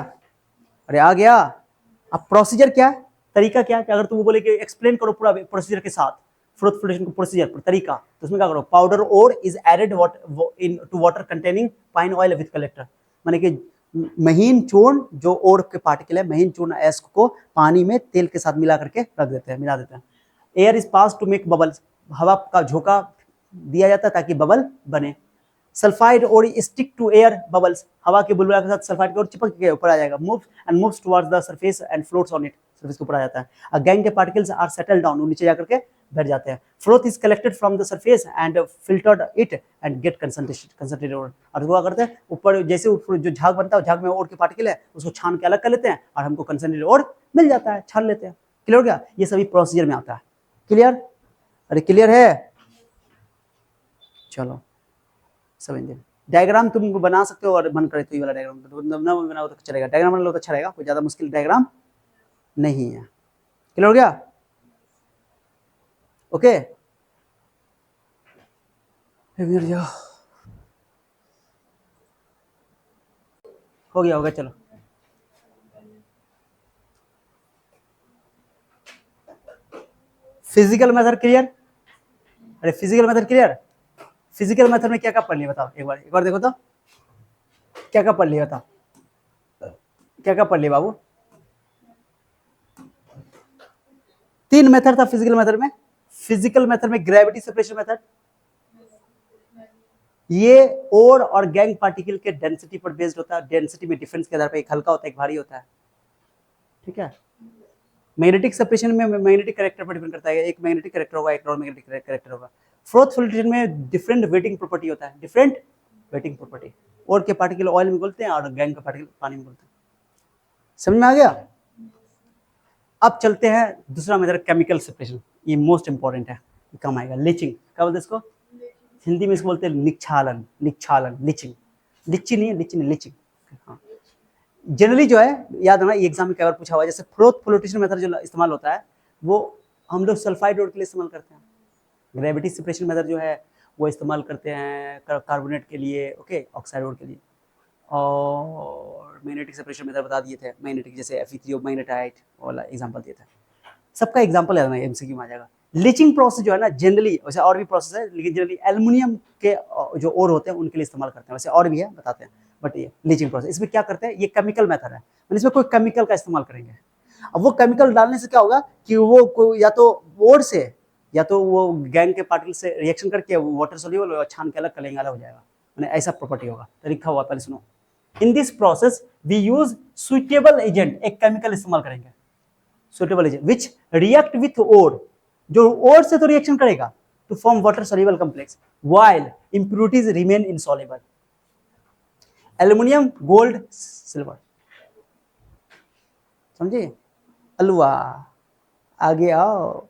अरे आ गया। अब प्रोसीजर क्या है, तरीका क्या है कि अगर तुम बोले कि एक्सप्लेन करो पूरा प्रोसीजर के साथ, फ्लोट फ्लोटेशन प्रोसीजर पर तरीका, तो उसमें क्या करो, powder ore is added into water containing fine oil with collector, माने कि महीन चूर्ण जो ओर के पार्टिकल है, महीन चूर्ण एस्क को पानी में तेल के साथ मिला करके रख देते हैं, मिला देते हैं। Air is pass to make bubbles, हवा का झोंका दिया जाता है ताकि बबल बने। सल्फाइड और स्टिक टू एयर बबल्स, हवा के बुलबुला के साथ सल्फाइड की ओर चिपक के ऊपर आ जाएगा, moves towards the surface and floats on it, surface के ऊपर आ जाता है। गैंग के पार्टिकल्स आर सेटल डाउन, वो नीचे जाकर के बैठ जाते हैं। Froth is collected from the surface and filtered it and get concentrated ore, और क्या करते हैं ऊपर जैसे जो झाग बनता है, झाग में ओर के पार्टिकल है उसको छान के अलग कर लेते हैं और हमको कंसंट्रेटेड ओर मिल जाता है, छान लेते हैं। क्लियर हो गया? ये सभी प्रोसीजर में आता है। क्लियर? अरे क्लियर है? चलो समझिए। डायग्राम तुम बना सकते हो, और मन करे तो ये वाला डायग्राम ना बनाओ तो चलेगा, डायग्राम बना लो तो अच्छा रहेगा, कोई ज्यादा मुश्किल डायग्राम नहीं है। क्लियर हो गया? ओके, हो गया होगा, चलो। Physical method clear? अरे physical method clear? Physical method में क्या क्या पढ़ लिया बताओ, एक बार देखो तो, क्या क्या पढ़ लिया बताओ, क्या क्या पढ़ लिया बाबू? 3 मेथड था फिजिकल मेथड में। फिजिकल मेथड में ग्रेविटी सेपरेशन मेथड, ये ओर और गैंग पार्टिकल के डेंसिटी पर बेस्ड होता है, डेंसिटी में डिफरेंस के आधार पर एक हल्का होता है एक भारी होता है। ठीक है। मैग्नेटिक सेपरेशन में मैग्नेटिक कैरेक्टर पर डिपेंड करता है, एक मैग्नेटिक कैरेक्टर होगा, एक नॉन मैग्नेटिक कैरेक्टर होगा। फ्लोट फ्लोटेशन में डिफरेंट वेटिंग प्रॉपर्टी होता है, डिफरेंट वेटिंग प्रॉपर्टी, और के पार्टिकल ऑयल में घुलते हैं और गैंग के पार्टिकल पानी में घुलते हैं। समझ में आ गया? अब चलते हैं दूसरा मेथड, केमिकल सेपरेशन। ये मोस्ट इंपॉर्टेंट है, कम आएगा। लीचिंग, क्या बोलते हैं इसको? हिंदी में इसको बोलते हैं निक्षालन, निक्षालन, लीचिंग। लिच्ची नहीं है, लिच्ची नहीं, लीचिंग। हाँ, जनरली जो है, याद रखना ये एग्जाम में कई बार पूछा हुआ है, जैसे फ्लोटेशन मेथड जो इस्तेमाल होता है वो हम लोग सल्फाइड रोड के लिए इस्तेमाल करते हैं। ग्रेविटी सेपरेशन मेथड जो है वो इस्तेमाल करते हैं कार्बोनेट के लिए, ओके, ऑक्साइड रोड के लिए। और मैग्नेटिक सेपरेशन मेथड बता दिए थे, मैग्नेटिक जैसे Fe3O मैग्नेटाइट वाला एग्जांपल दिया था। सबका एग्जांपल याद रखना, एमसीक्यू में आ जाएगा। लीचिंग प्रोसेस जो है ना, जनरली वैसे और भी प्रोसेस है, लेकिन जनरली एल्युमिनियम के जो ओर होते हैं उनके लिए इस्तेमाल करते हैं, वैसे और भी है बताते हैं, बट ये लीचिंग प्रोसेस, इसमें क्या करते हैं, ये केमिकल मेथड है, मतलब इसमें कोई केमिकल का इस्तेमाल करेंगे। अब वो केमिकल डालने से क्या होगा कि वो या तो ओर से या तो वो गैंग के पार्टिकल से रिएक्शन करके वाटर सोल्यूबल छान के अलग कर लेंगे, अलग हो जाएगा, मैंने ऐसा प्रॉपर्टी होगा। तो लिखा हुआ पहले सुनो, in this process we use suitable agent, एक केमिकल इस्तेमाल करेंगे suitable agent which react with ore, जो ओर से तो रिएक्शन करेगा to form water soluble complex while impurities remain insoluble. Aluminium, gold, silver, समझे? अलवा, आगे आओ,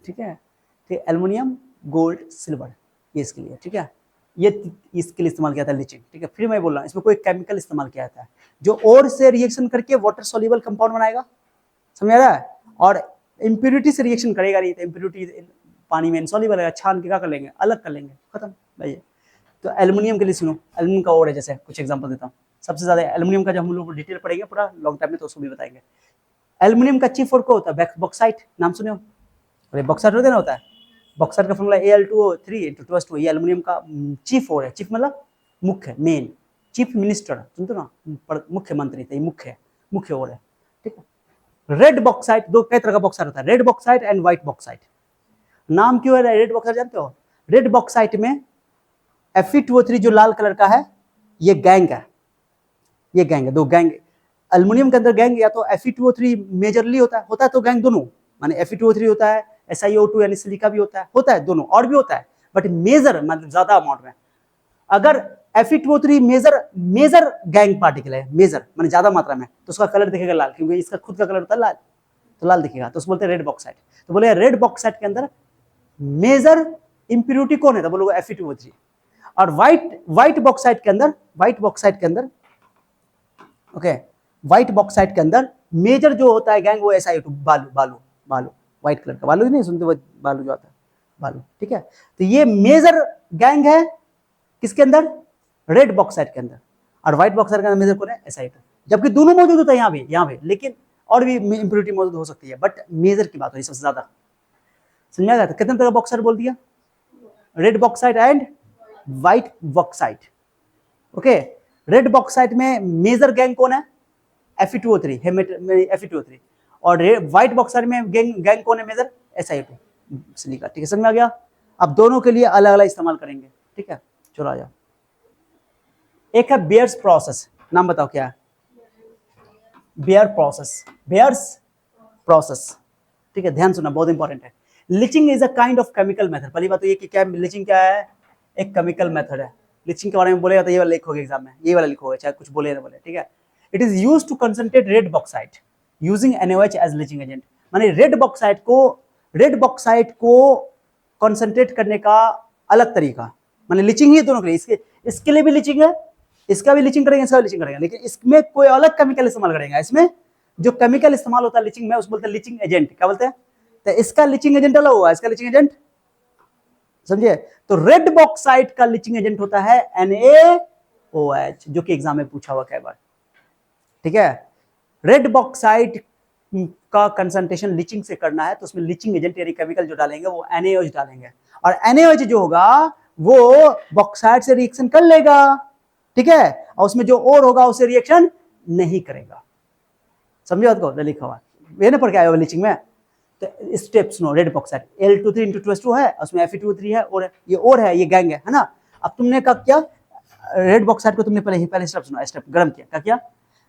ठीक है? ठीक, एल्युमिनियम, गोल्ड, सिल्वर, ये इसके लिए, ठीक है? ये इसके लिए इस्तेमाल किया था लीचिंग, ठीक है? फिर मैं बोल रहा हूँ इसमें कोई केमिकल इस्तेमाल किया जाता है जो ओर से रिएक्शन करके वाटर सोल्यूबल कंपाउंड बनाएगा, समझ आ रहा है? और इंप्यूरिटी से रिएक्शन करेगा नहीं, तो इंप्यूरिटी पानी में इनसॉल्युबल है, छान के क्या कर लेंगे, अलग कर लेंगे, खत्म भैया। तो एल्युमिनियम के लिए सुनो, एल्युमिनियम का ओर है, जैसे कुछ एग्जांपल देता हूँ। सबसे ज्यादा एल्युमिनियम का जब हम लोग डिटेल पढ़ेंगे पूरा लॉन्ग टाइम में तो उसको भी बताएंगे। एल्युमिनियम का चीफ ओर क्या होता है? बॉक्साइट, नाम सुने हो? अरे बॉक्साइट होता है ना, होता है बॉक्साइट का फॉर्मूला Al2O3 ये एल्युमिनियम का चीफ ओर है। चीफ मतलब मुख्य, मेन, चीफ मिनिस्टर, सुनते ना, मुख्यमंत्री, तो ये मुख्य ओर है, ठीक है? रेड बॉक्साइट, दो कई तरह का बॉक्साइट होता है, red bauxite and white bauxite. नाम क्यों है रेड बॉक्साइट जानते हो? रेड बॉक्साइट में Fe2O3 जो लाल कलर का है ये गैंग है, ये गैंग है, दो गैंग। एल्युमिनियम के अंदर गैंग या तो Fe2O3 मेजरली होता है तो गैंग दोनों, माने Fe2O3 होता है, SiO2 यानी सिलिका भी होता है दोनों, और भी होता है, बट मेजर मतलब ज्यादा अमाउंट में। अगर Fe2O3 मेजर गैंग पार्टिकल है, मेजर माने ज्यादा मात्रा में, तो उसका कलर दिखेगा लाल, क्योंकि इसका खुद का कलर होता है लाल, तो लाल दिखेगा, तो उसको बोलते हैं रेड बॉक्साइट। तो बोले रेड बॉक्साइट के अंदर मेजर इंप्योरिटी कौन है? तो बोलोगे Fe2O3। और व्हाइट बॉक्साइट के अंदर ओके, व्हाइट बॉक्साइट के अंदर मेजर जो होता है गैंग वो SiO2, बालू, व्हाइट कलर का बालू ही नहीं सुनते, वो बालू जो आता है, बालू, ठीक है? तो ये मेजर गैंग है किसके अंदर? रेड बॉक्साइट के अंदर। और व्हाइट बॉक्साइट के अंदर मेजर कौन है? SiO2। जबकि दोनों मौजूद होता है यहाँ पे, लेकिन और भी इंप्योरिटी मौजूद हो सकती है, बट मेजर की बात हो रही सबसे ज्यादा, समझा गया? कितने तरह का बॉक्साइट बोल दिया? Red bauxite and white bauxite, okay? Red bauxite में मेजर गैंग कौन है? Fe2O3, Fe2O3। और व्हाइट बॉक्साइट में गैंग कौन है मेजर? SiO2, सिलिका, ठीक है? समझ में आ गया? अब दोनों के लिए अलग अलग इस्तेमाल करेंगे, ठीक है? चलो आ जाओ। एक है बेयर्स प्रोसेस, नाम बताओ क्या है? बेयर प्रोसेस, ठीक है? ध्यान सुनना, बहुत इंपॉर्टेंट है। Leaching is a kind of chemical method. पहली बात तो ये कि क्या लीचिंग क्या है? एक केमिकल मेथड है। लीचिंग के बारे में बोलेगा तो ये वाला लिखोगे एग्जाम में, ये वाला लिखोगे, चाहे कुछ बोले ना बोले, ठीक है? It is used to concentrate red bauxite using NaOH as leaching agent. माने रेड बॉक्साइट को कंसंट्रेट करने का अलग तरीका, माने लीचिंग ही दोनों के लिए, इसके लिए भी लीचिंग है, इसका भी लीचिंग करेंगे, इसका भी लीचिंग करेंगे, लेकिन इसमें कोई अलग केमिकल इस्तेमाल करेंगे। इसमें जो केमिकल इस्तेमाल होता है लीचिंग में उसको बोलते हैं लीचिंग एजेंट। क्या बोलते हैं? तो इसका लीचिंग एजेंट अलग हुआ, इसका लीचिंग एजेंट, समझिए? तो रेड बॉक्साइट का लीचिंग एजेंट होता है NaOH, जो कि एग्जाम में पूछा हुआ कई बार, ठीक है? रेड बॉक्साइट का कंसंट्रेशन लीचिंग से करना है तो उसमें लीचिंग एजेंट यानी केमिकल जो डालेंगे वो NaOH डालेंगे, और NaOH जो होगा वो बॉक्साइट से रिएक्शन कर लेगा, ठीक है? और उसमें जो और होगा उससे रिएक्शन नहीं करेगा, समझे बात को? लिखा हुआ ये ना पढ़ के आया होगा लीचिंग में। तो steps no, red bauxite Al232 है, उसमें Fe2O3 है, और ये और है, ये गैंग है ना? अब तुमने का क्या, रेड बॉक्साइट को तुमने पहले स्टेप सुनो, स्टेप गर्म किया, क्या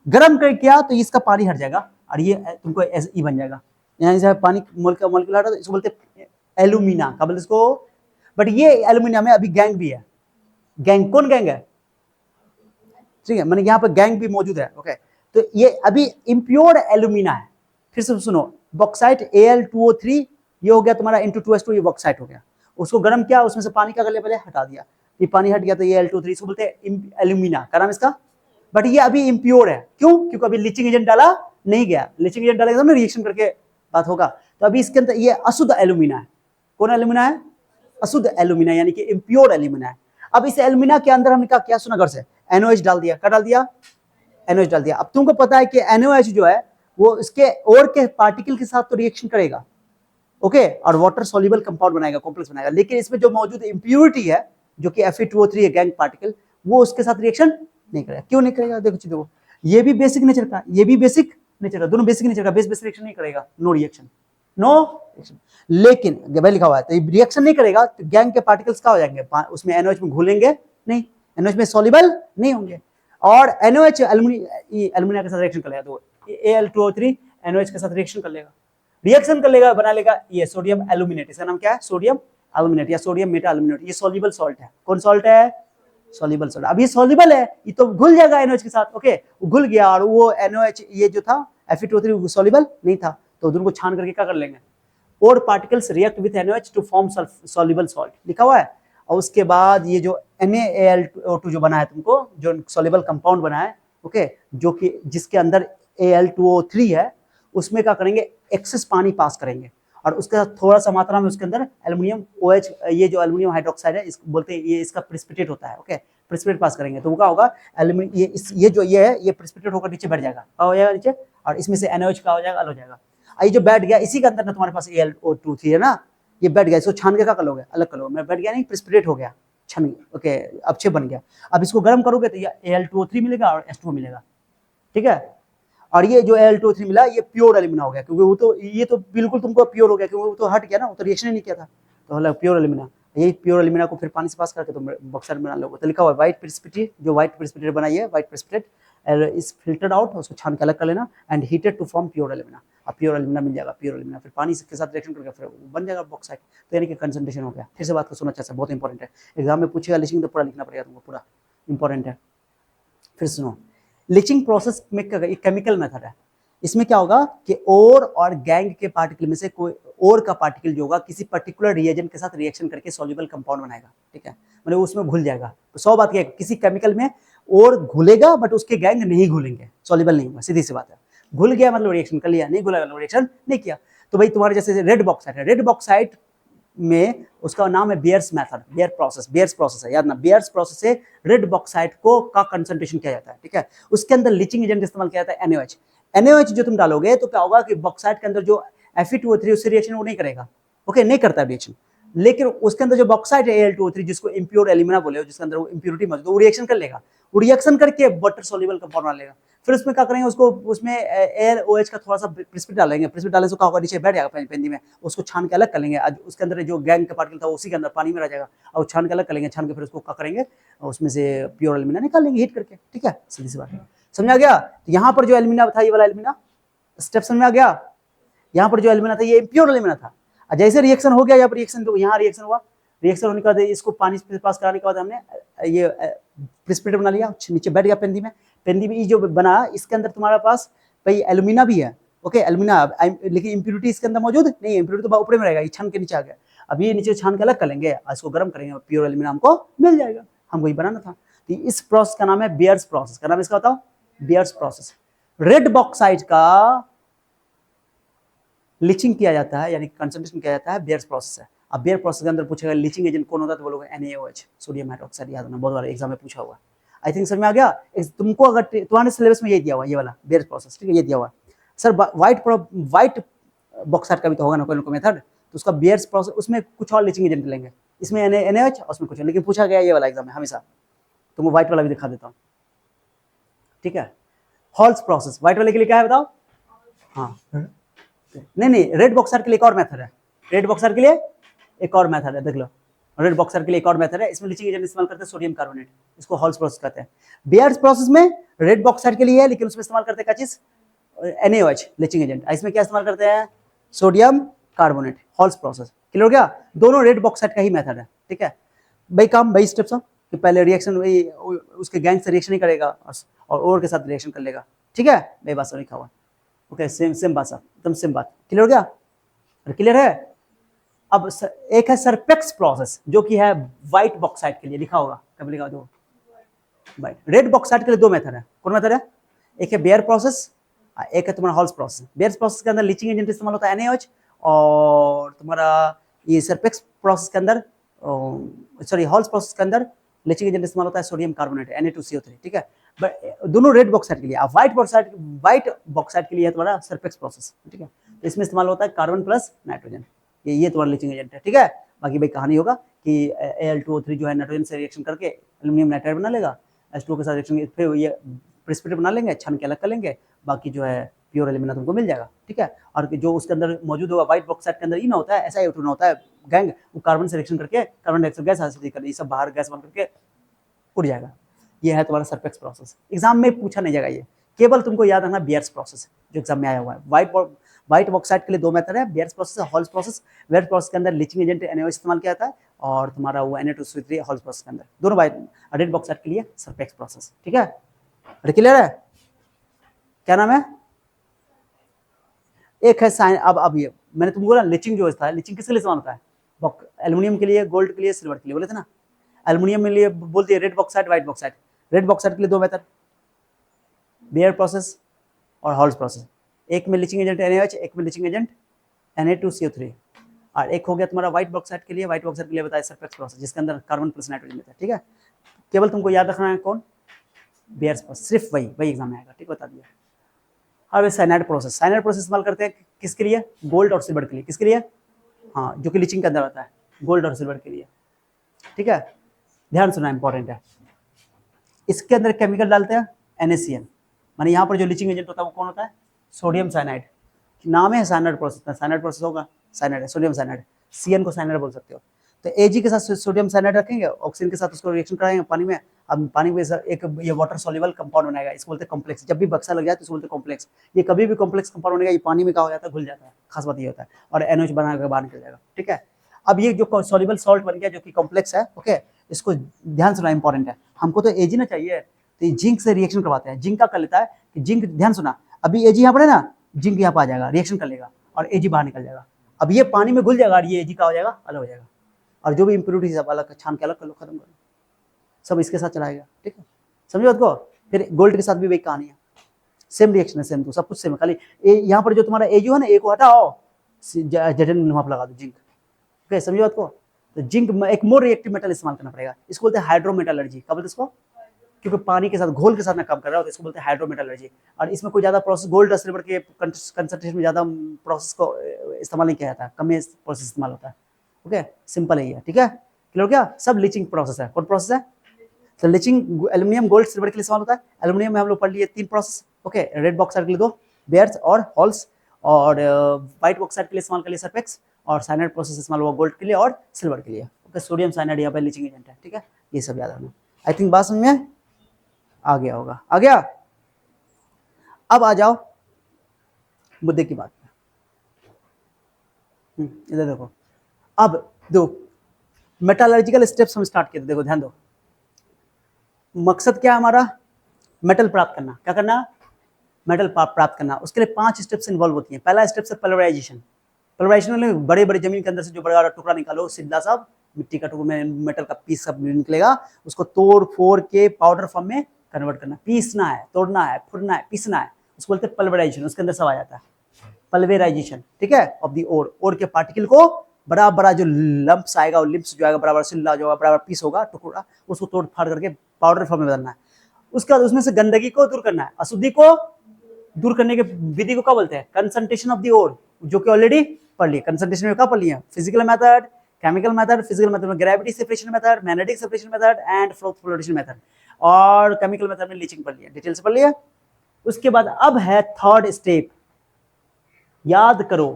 गर्म कर किया तो इसका पानी हट जाएगा और ये तुमको E बन जाएगा। यहाँ से पानी मोलिक्यूल हटा तो इसको बोलते एल्यूमिना, क्या बोलते इसको? बट ये एल्यूमिनियम में अभी गैंग भी है। गैंग कौन गैंग है? ठीक है, मैंने यहाँ पर गैंग भी मौजूद है, ओके? तो ये अभी इम्प्योर एल्यूमिना है। फिर से सुनो, बॉक्साइट Al2O3, ये हो गया तुम्हारा N2SO2, ये बॉक्साइट हो गया। उसको गर्म किया, उसमें से पानी क्या कर लिया, पहले हटा दिया, ये पानी हट गया तो ये Al2O3, इसको बोलते हैं एल्यूमिना, क्या नाम इसका। बट ये अभी इम्प्योर है, क्यों, क्योंकि अभी लीचिंग एजेंट डाला नहीं गया, लीचिंग एजेंट डालेगा ना रिएक्शन करके बात होगा, तो अभी इसके अंदर ये अशुद्ध एल्यूमिना है। कौन एल्यूमिना है, अशुद्ध एल्यूमिना, यानी कि इम्प्योर एल्यूमिना है। अब इस एल्यूमिना के अंदर हमने क्या सुना घर से, NOH डाल दिया, क्या डाल दिया, NOH डाल दिया। अब तुमको पता है कि NOH जो है वो इसके और के पार्टिकल के साथ तो रिएक्शन करेगा, ओके, और वाटर सॉल्युबल कंपाउंड बनाएगा, कॉम्प्लेक्स बनाएगा, लेकिन इसमें जो मौजूद इम्प्योरिटी है जो कि Fe2O3 है, गैंग पार्टिकल, वो उसके साथ रिएक्शन नहीं करेगा। क्यों नहीं करेगा, देखो ये भी बेसिक नेचर का, ये भी बेसिक नेचर का, दोनों बेसिक नेचर का, बेस रिएक्शन नहीं करेगा, नो रिएक्शन, नो रिएक्शन। लेकिन भाई लिखा हुआ है तो रिएक्शन नहीं करेगा तो गैंग के पार्टिकल्स क्या हो जाएंगे, उसमें NOH में घुलेंगे नहीं, NOH में सॉल्युबल नहीं होंगे, और NOH एल्यूमिना के साथ रिएक्शन कर लेगा, तो Al2O3 NOH के साथ रिएक्शन कर लेगा, बना लेगा ये सोडियम एल्यूमिनेट, इसका नाम क्या है, सोडियम एल्यूमिनेट या सोडियम मेटा एल्यूमिनेट। ये सॉल्युबल सॉल्ट है, कौन सॉल्ट है, सॉल्युबल सॉल्ट। अब ये सॉल्युबल है, ये तो घुल जाएगा NOH के साथ, ओके, घुल गया, और वो NOH ये जो था Fe2O3 सॉल्युबल नहीं था, तो दोनों को छान करके क्या कर लेंगे, और particles react with NOH to form soluble salt, लिखा हुआ है। और उसके बाद ये जो NaAl2O2 जो बना है तुमको, जो सॉल्युबल कंपाउंड बना है, ओके, जो कि जिसके अंदर Al2O3 है, उसमें क्या करेंगे, एक्सेस पानी पास करेंगे, और उसके साथ थोड़ा सा मात्रा में उसके अंदर एल्युमिनियम OH, ये जो एल्युमिनियम हाइड्रोक्साइड है, इसको बोलते हैं, ये इसका प्रेसिपिटेट होता है, ओके, प्रेसिपिटेट पास करेंगे, तो वो क्या होगा, एल्युमिनियम, ये जो ये है, ये प्रेसिपिटेट होकर नीचे बैठ जाएगा, क्या हो जाएगा नीचे, और इसमें से NOH का हो जाएगा, अलग हो जाएगा। ये जो बैठ गया, इसी के अंदर ना तुम्हारे पास Al2O3 है ना, ये बैठ गया, इसको छान के क्या कर लोगे, अलग कर लोगे, मैं बैठ गया नहीं, प्रेसिपिटेट हो गया, छन, ओके, अच्छे बन गया। अब इसको गर्म करोगे तो ये Al2O3 मिलेगा और H2O मिलेगा, ठीक है। और ये जो Al2O3 मिला, ये प्योर एल्यूमिना हो गया, क्योंकि वो तो, ये तो बिल्कुल तुमको प्योर हो गया, क्योंकि वो तो हट गया ना, वो तो रिएक्शन ही नहीं किया था, तो मतलब प्योर एल्यूमिना। यही प्योर एल्यूमिना को फिर पानी से पास करके तुम बॉक्साइट बना लोगे, तो लिखा हुआ है व्हाइट प्रेसिपिटेट, जो व्हाइट प्रेसिपिटेट बनाई है, white precipitate is filtered out, उसको छान के अलग कर लेना, and heated to form pure alumina. अब प्योर एल्यूमिना मिल जाएगा, प्योर एल्यूमिना फिर पानी के साथ रिएक्शन करके फिर बन जाएगा बॉक्साइट, तो यानी कि कंसंट्रेशन हो गया। फिर से बात को सुनो अच्छा से, बहुत इंपॉर्टेंट है, एग्जाम में पूछेगा, लिखिंग तो पूरा लिखना पड़ेगा तुमको, पूरा इंपॉर्टेंट है। फिर सुनो, लीचिंग प्रोसेस में एक केमिकल मेथड है, इसमें क्या होगा कि ओर और गैंग के पार्टिकल में से कोई ओर का पार्टिकल जो होगा किसी पर्टिकुलर रिएजेंट के साथ रिएक्शन करके सॉल्युबल कंपाउंड बनाएगा, ठीक है, मतलब उसमें घुल जाएगा। तो 100 बात क्या है, किसी केमिकल में ओर घुलेगा बट उसके गैंग नहीं घुलेंगे, सॉल्युबल नहीं होगा, सीधी सी बात है। घुल गया मतलब रिएक्शन कर लिया, नहीं घुला मतलब रिएक्शन नहीं किया। तो भाई तुम्हारे जैसे रेड बॉक्साइट है, रेड बॉक्साइट में उसका नाम है बियर्स मेथड, बियर्स प्रोसेस है, याद ना, बियर्स प्रोसेस से रेड बॉक्साइट को का कंसंट्रेशन किया जाता है, ठीक है। उसके अंदर लीचिंग एजेंट इस्तेमाल किया जाता है NaOH। NaOH जो तुम डालोगे तो क्या होगा कि बॉक्साइट के अंदर जो Fe2O3 उससे रिएक्शन वो नहीं करेगा, ओके, नहीं करता रिएक्शन, लेकिन उसके अंदर जो बॉक्साइट है Al2O3 जिसको इम्प्योर एल्यूमिना बोले, जिसके अंदर वो इम्प्योरिटी मौजूद है, वो रिएक्शन कर लेगा, वो रिएक्शन करके वाटर सॉल्युबल कंपाउंड बना लेगा। फिर उसमें क्या करेंगे, उसको उसमें AlOH का थोड़ा सा प्रेसिपिटेट डालेंगे, प्रेसिपिटेट डालने से क्या होगा, नीचे बैठ जाएगा पेंदी में, उसको छान के अलग कर लेंगे, उसके अंदर जो गैंग का पार्टिकल था उसी के अंदर पानी में रह जाएगा, और छान के अलग कर लेंगे, छान के फिर उसको क्या करेंगे, उसमें से प्योर एल्यूमिना निकाल लेंगे हीट करके, ठीक है, सीधी सी बात है, समझ आ गया। तो यहाँ पर जो एल्यूमिना था, ये वाला एल्यूमिना स्टेप समझ में आ गया, यहाँ पर जो एल्यूमिना था ये प्योर एल्यूमिना था, जैसे रिएक्शन हो गया, यहाँ पर रिएक्शन, तो यहाँ रिएक्शन हुआ, रिएक्शन होने के बाद इसको पानी से पास कराने के बाद हमने ये प्रेसिपिटेट बना लिया, नीचे बैठ गया पेंदी में, पेंदी में जो बना इसके अंदर तुम्हारे पास भाई एल्यूमिना भी है, ओके, एल्यूमिना, लेकिन इंप्योरिटी इसके अंदर मौजूद नहीं है, इंप्योरिटी तो ऊपर में रहेगा, ये छान के नीचे आ गया। अब ये नीचे छान के अलग कर लेंगे, इसको गर्म करेंगे, प्योर एल्यूमिना हमको मिल जाएगा, हमको ये बनाना था। तो इस प्रोसेस का नाम है बियर्स प्रोसेस, का नाम इसका बताओ, बियर्स प्रोसेस। रेड बॉक्साइट का लीचिंग किया जाता है, यानी कंसंट्रेशन किया जाता है, बियर्स प्रोसेस है। अब बियर प्रोसेस के अंदर पूछेगा लीचिंग एजेंट कौन होता है, तो बोलोगे NaOH, सोडियम हाइड्रोक्साइड, याद रखना, बहुत बार एग्जाम में पूछा हुआ। आई थिंक समझ में आ गया, तुमको अगर तुम्हारे सिलेबस में ये दिया हुआ, ये वाला बियर प्रोसेस, ठीक है, ये दिया हुआ सर, व्हाइट बॉक्साइट का भी तो होगा ना कोई मेथड, तो उसका बियर्स प्रोसेस, उसमें कुछ और लीचिंग एजेंट लेंगे, इसमें NaOH और उसमें कुछ, लेकिन पूछा गया ये वाला एग्जाम में हमेशा, तुमको व्हाइट वाला भी दिखा देता हूँ, ठीक है। हॉल्स प्रोसेस, व्हाइट वाले के लिए क्या है बताओ, हाँ, नहीं, रेड बॉक्साइट के लिए एक और मेथड है, रेड बॉक्साइट के लिए एक और मेथड है, देख लो, रेड बॉक्साइट के लिए एक और मेथड है, इसमें लीचिंग एजेंट इस्तेमाल करते हैं सोडियम कार्बोनेट, इसको हॉल्स प्रोसेस कहते हैं। बियर्स प्रोसेस में रेड बॉक्साइट के लिए है, लेकिन उसमें इस्तेमाल करते हैं क्या चीज, NaOH लीचिंग एजेंट, इसमें क्या इस्तेमाल करते हैं, sodium carbonate, halls process, clear हो गया। दोनों रेड बॉक्साइट का ही मेथड है, ठीक है भाई, काम भाई स्टेप्स कि पहले रिएक्शन उसके गैंग से रिएक्शन नहीं करेगा और के साथ रिएक्शन कर लेगा, ठीक है, भाई बात लिखा हुआ। ओके, सेम सेम बात साहब, एकदम सेम बात, क्लियर हो गया? क्लियर है? अब एक है सरपेक्स प्रोसेस जो कि है व्हाइट बॉक्साइट के लिए, लिखा होगा, कब लिखा दो व्हाइट। रेड बॉक्साइट के लिए दो मेथड है, कौन मेथड है? एक है बेयर प्रोसेस, एक है तुम्हारा हॉल्स प्रोसेस। बेयर प्रोसेस के अंदर लीचिंग एजेंट इस्तेमाल होता है NaOH, और तुम्हारा ये सरपेक्स प्रोसेस के अंदर, सॉरी हॉल्स प्रोसेस के अंदर लीचिंग एजेंट इस्तेमाल होता है सोडियम कार्बोनेट Na2CO3, ठीक है? बट दोनों रेड बॉक्साइट के लिए। अब व्हाइट बॉक्साइट के लिए है तुम्हारा सरपेक्स प्रोसेस, ठीक है? तो इसमें इस्तेमाल होता है कार्बन प्लस नाइट्रोजन, ये तुम्हारा लीचिंग एजेंट है, ठीक है? बाकी भाई कहानी होगा कि Al2O3 जो है नाइट्रोजन से रिएक्शन करके एल्यूमिनियम नाइट्राइड बना लेगा, H2O के साथ रिएक्शन फिर ये प्रेसिपिटेट बना लेंगे, छान के अलग कर लेंगे, बाकी जो है प्योर एल्यूमिना तुमको मिल जाएगा, ठीक है? और जो उसके अंदर मौजूद होगा व्हाइट बॉक्साइट के अंदर ना होता है, SiO2 ना होता है गैंग, वो कार्बन से रिएक्शन करके कार्बन डाइऑक्साइड गैस हासिल कर, ये सब बाहर गैस बन करके उड़ जाएगा। ये है तुम्हारा सरपेक्स प्रोसेस। एग्जाम में पूछा नहीं जाएगा ये, केवल तुमको याद रखना बियर्स प्रोसेस जो एग्जाम में आया हुआ है। व्हाइट बॉक्साइट के लिए दो मेथड है, बियर्स प्रोसेस और हॉल्स प्रोसेस। बियर्स प्रोसेस के अंदर लीचिंग एजेंट NaOH इस्तेमाल किया जाता है, और तुम्हारा वो Na2CO3 हॉल्स प्रोसेस के अंदर, दोनों व्हाइट रेड बॉक्साइट के लिए सरपेक्स प्रोसेस, ठीक है? क्लियर है? क्या नाम है? एक है साइन। अब ये मैंने तुमको बोला लीचिंग जो होता है, लीचिंग किसके लिए इस्तेमाल होता है? एल्यूमिनियम के लिए, गोल्ड के लिए, सिल्वर के लिए, बोले थे ना? एल्यूमिनियम के लिए बोलते हैं red bauxite, white bauxite. Red bauxite के लिए दो मेथड, बेयर प्रोसेस और हॉल्स प्रोसेस। एक में लीचिंग एजेंट NaOH, एक में लीचिंग एजेंट Na2CO3, और एक हो गया तुम्हारा व्हाइट बॉक्साइट के लिए। व्हाइट बॉक्साइट के लिए बताया सरपेक्स प्रोसेस, जिसके अंदर कार्बन प्लस नाइट्रोजन होता है, ठीक है? केवल तुमको याद रखना है कौन? बेयर्स प्रोसेस, सिर्फ वही एग्जाम में आएगा, ठीक, बता दिया। अब साइनाइड प्रोसेस, साइनाइड प्रोसेस इस्तेमाल करते हैं किसके लिए? गोल्ड और सिल्वर के लिए। किसके लिए? हाँ, जो कि लीचिंग के अंदर आता है, गोल्ड और सिल्वर के लिए, ठीक है? ध्यान सुना, इंपॉर्टेंट है। इसके अंदर केमिकल डालते हैं NaCN, माने यहाँ पर जो लीचिंग एजेंट होता है वो कौन होता है? Sodium cyanide. नाम है साइनाइड प्रोसेस, साइनाइड प्रोसेस होगा, साइनाइड है, सोडियम साइनाइड, CN को साइनाइड बोल सकते हो। तो Ag के साथ सोडियम साइनाइड रखेंगे, ऑक्सीजन के साथ उसको रिएक्शन कराएंगे पानी में। अब पानी में एक ये वाटर सॉल्युबल कंपाउंड बनाएगा, इसको बोलते हैं कॉम्प्लेक्स। जब भी बक्सा लग जाए तो इसको बोलते हैं कॉम्प्लेक्स। ये कभी भी कॉम्प्लेक्स कंपाउंड बनेगा, ये पानी में क्या हो जाता है? घुल जाता है, खास बात ये होता है, और NH बना के बाहर निकल जाएगा, ठीक है? अब ये जो सॉल्युबल सॉल्ट बन गया जो कि कॉम्प्लेक्स है, ओके, इसको ध्यान सुना, इंपॉर्टेंट है। हमको तो Ag ना चाहिए, तो ये जिंक से रिएक्शन करवाते हैं। जिंक का कर लेता है कि जिंक, ध्यान सुना, अभी Ag यहाँ पर है ना, जिंक यहाँ पर आ जाएगा, रिएक्शन कर लेगा और Ag बाहर निकल जाएगा। अब ये पानी में घुल जाएगा और ये Ag का हो जाएगा, अलग हो जाएगा, और जो भी इंप्योरिटी सब अलग छान के अलग कर लो, खत्म कर लो, सब इसके साथ चलाएगा, ठीक है? समझो बात को? फिर गोल्ड के साथ भी वही कहानी है, सेम रिएक्शन है, सेम तो सब कुछ सेम है, खाली यहाँ पर जो तुम्हारा Ag है ना, A को हटाओ, Zn वहां पर लगा दो, जिंक, ओके? समझो बात को? तो जिंक एक मोर रिएक्टिव मेटल इस्तेमाल करना पड़ेगा, इसको बोलते हैं हाइड्रोमेटलर्जी। क्या बोलते हैं इसको? क्योंकि पानी के साथ, घोल के साथ ना काम कर रहा हो, तो इसको बोलते हैं हाइड्रोमेटलर्जी। और इसमें कोई ज्यादा प्रोसेस, गोल्ड और सिल्वर के कंसंट्रेशन में ज्यादा प्रोसेस को इस्तेमाल नहीं किया जाता है, कम प्रोसेस इस्तेमाल होता है, ओके? सिंपल है, ठीक है? क्लियर हो गया? सब लीचिंग प्रोसेस है। कौन प्रोसेस है? तो लीचिंग एल्यूमिनियम, गोल्ड, सिल्वर के लिए इस्तेमाल होता है। एल्यूमिनियम में हम लोग पढ़ लिए 3 प्रोसेस, ओके? रेड बॉक्साइट के लिए 2, बेयर्स और हॉल्स, और व्हाइट बॉक्साइट के लिए इस्तेमाल कर लिया सरपेक्स, और साइनाइड प्रोसेस इस्तेमाल हुआ गोल्ड के लिए और सिल्वर के लिए, ओके? सोडियम साइनाइड यहाँ पे लीचिंग एजेंट है, ठीक है? ये सब याद रखना। आई थिंक बात समझ में आ गया होगा, आ गया? अब आ जाओ मुद्दे की बात पे। इधर देखो, अब दो मेटालर्जिकल स्टेप्स हम स्टार्ट किए थे, देखो ध्यान दो। मकसद क्या है हमारा? मेटल प्राप्त करना। क्या करना? मेटल प्राप्त करना। उसके लिए 5 स्टेप्स इन्वॉल्व होती हैं। पहला स्टेप है पल्वराइजेशन। पल्वराइजेशन में बड़े बड़े जमीन के अंदर से जो बड़ा बड़ा टुकड़ा निकालो, सीधा सा मिट्टी का टुकड़ा में मेटल का पीस सब निकलेगा, उसको तोड़ फोड़ के पाउडर फॉर्म में कन्वर्ट करना। पीसना है, तोड़ना है, फुड़ना है, पीसना है, उसको बोलते हैं पल्वराइजेशन। उसके अंदर सब आ जाता है, पल्वेराइजेशन, ठीक है? ऑफ दी ओर के पार्टिकल को बड़ा बड़ा जो लंप्स आएगा, लिप्स जो आएगा, बराबर सिल्ला जो बराबर पीस होगा, टुकड़ा, उसको तोड़ फाड़ करके पाउडर फॉर्म में बदलना है। उसके बाद उसमें से गंदगी को दूर करना है, अशुद्धि को दूर करने के विधि को क्या बोलते हैं? कंसंट्रेशन ऑफ दी ओर, जो कि ऑलरेडी पढ़ लिए। कंसंट्रेशन में क्या पढ़ लिए? Physical method, chemical method. Physical method में gravity separation method, magnetic separation method and flotation method, और केमिकल मेथड में लीचिंग पढ़ लिया, डिटेल से पढ़ लिया। उसके बाद अब है थर्ड स्टेप, याद करो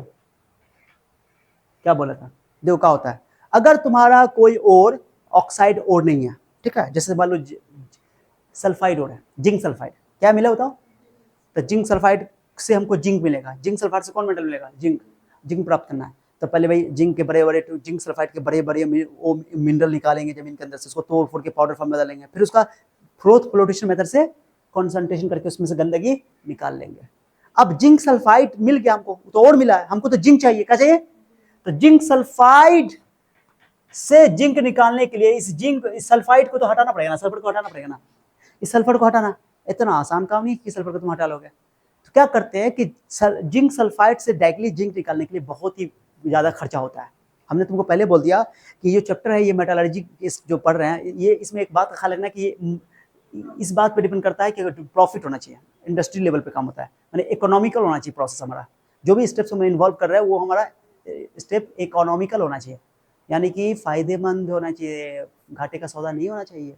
क्या बोला था। देखो क्या होता है, अगर तुम्हारा कोई और ऑक्साइड ओर नहीं है, ठीक है, जैसे मान लो सल्फाइड ओर है, जिंक सल्फाइड, क्या मिला बताओ? तो जिंक सल्फाइड से हमको जिंक मिलेगा। जिंक सल्फाइड से कौन मेटल मिलेगा? जिंक। जिंक प्राप्त करना है तो पहले भाई जिंक के बड़े बड़े, जिंक सल्फाइड के बड़े बड़े मिनरल निकालेंगे जमीन के अंदर से, उसको तोड़ फोड़ के पाउडर फॉर्म में डालेंगे, फिर उसका फ्लोटेशन मेथड से कॉन्सेंट्रेशन करके उसमें से गंदगी निकाल लेंगे। अब जिंक सल्फाइड मिल गया हमको, तो और मिला है हमको, तो जिंक चाहिए, क्या चाहिए? तो जिंक सल्फाइड से जिंक निकालने के लिए इस सल्फाइड को तो हटाना पड़ेगा ना, सल्फर को हटाना पड़ेगा ना, इस सल्फर को हटाना इतना आसान काम नहीं कि सल्फर को तुम हटा लोगे। तो क्या करते हैं कि जिंक सल्फाइड से डायरेक्टली जिंक निकालने के लिए बहुत ही ज्यादा खर्चा होता है। हमने तुमको पहले बोल दिया कि ये चैप्टर है, ये मेटालर्जी जो पढ़ रहे हैं, ये इसमें एक बात का ख्याल रखना कि ये इस बात पे डिपेंड करता है कि प्रॉफिट होना चाहिए, इंडस्ट्री लेवल पे काम होता है, यानी इकोनॉमिकल होना चाहिए प्रोसेस हमारा, जो भी स्टेप्स में इन्वॉल्व कर रहा है वो हमारा स्टेप इकोनॉमिकल होना चाहिए, यानी कि फायदेमंद होना चाहिए, घाटे का सौदा नहीं होना चाहिए।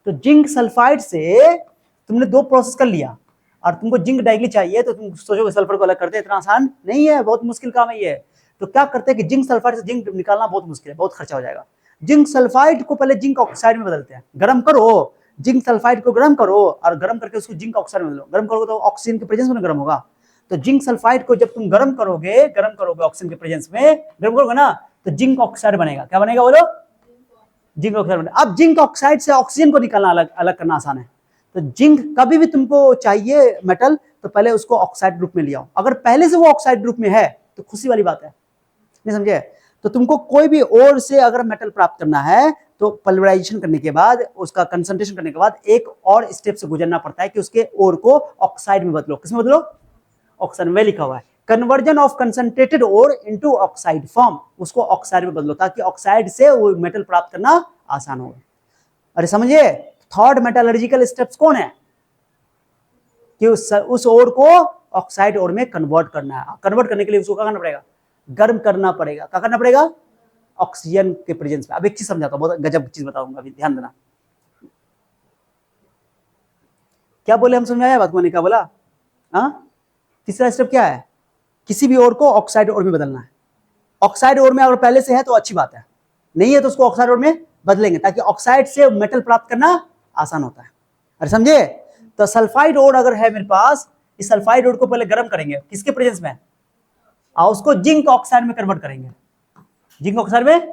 तो जिंक सल्फाइड से तुमने 2 प्रोसेस कर लिया और तुमको जिंक डायरेक्टली चाहिए, तो तुम सोचोगे सल्फर को अलग करते, इतना आसान नहीं है, बहुत मुश्किल काम है ये। तो क्या करते हैं कि जिंक सल्फाइड से जिंक निकालना बहुत मुश्किल है, बहुत खर्चा हो जाएगा। जिंक सल्फाइड को पहले जिंक ऑक्साइड में बदलते हैं, गर्म करो, जिंक सल्फाइड को गर्म करो और गर्म करके उसको जिंक ऑक्साइड में बदलो। गर्म करोगे तो ऑक्सीजन के प्रेजेंस में गर्म होगा। तो जिंक सल्फाइड को जब तुम गर्म करोगे ऑक्सीजन के प्रेजेंस में गर्म करोगे ना, तो जिंक ऑक्साइड बनेगा। क्या बनेगा बोलो? जिंक ऑक्साइड बनेगा। अब जिंक ऑक्साइड से ऑक्सीजन को निकालना अलग करना आसान है। तो जिंक कभी भी तुमको चाहिए मेटल, तो पहले उसको ऑक्साइड ग्रुप में ले आओ। अगर पहले से वो ऑक्साइड ग्रुप में है तो खुशी वाली बात है, नहीं समझे? तो तुमको कोई भी ओर से अगर मेटल प्राप्त करना है तो पल्वराइजेशन करने के बाद, उसका कंसंट्रेशन करने के बाद एक और स्टेप से गुजरना पड़ता है कि उसके ओर को ऑक्साइड में बदलो। किसमें बदलो? ऑक्साइड में लिखा हुआ है, conversion of concentrated ore into oxide form, उसको ऑक्साइड में बदलो ताकि ऑक्साइड से वो मेटल प्राप्त करना आसान हो। अरे समझिए, थर्ड मेटलर्जिकल स्टेप्स कौन है कि उस ओर को ऑक्साइड ओर में कन्वर्ट करना है। कन्वर्ट करने के लिए उसको क्या करना पड़ेगा? गर्म करना पड़ेगा। क्या करना पड़ेगा? ऑक्सीजन के प्रेजेंस में। अब एक चीज समझाता हूं, बहुत गजब चीज बताऊंगा, अभी ध्यान देना। क्या बोले हम? समझ आया बात को? क्या बोला? हाँ, तीसरा स्टेप क्या है? किसी भी ओर को ऑक्साइड ओर में बदलना है। ऑक्साइड ओर में अगर पहले से है तो अच्छी बात है, नहीं है तो उसको ऑक्साइड ओर में बदलेंगे ताकि ऑक्साइड से मेटल प्राप्त करना आसान होता है। अरे समझे? तो सल्फाइड ओर अगर है मेरे पास, इस सल्फाइड ओर को पहले गर्म करेंगे, किसके प्रेजेंस में? और उसको जिंक ऑक्साइड में कन्वर्ट करेंगे, जिंक ऑक्साइड में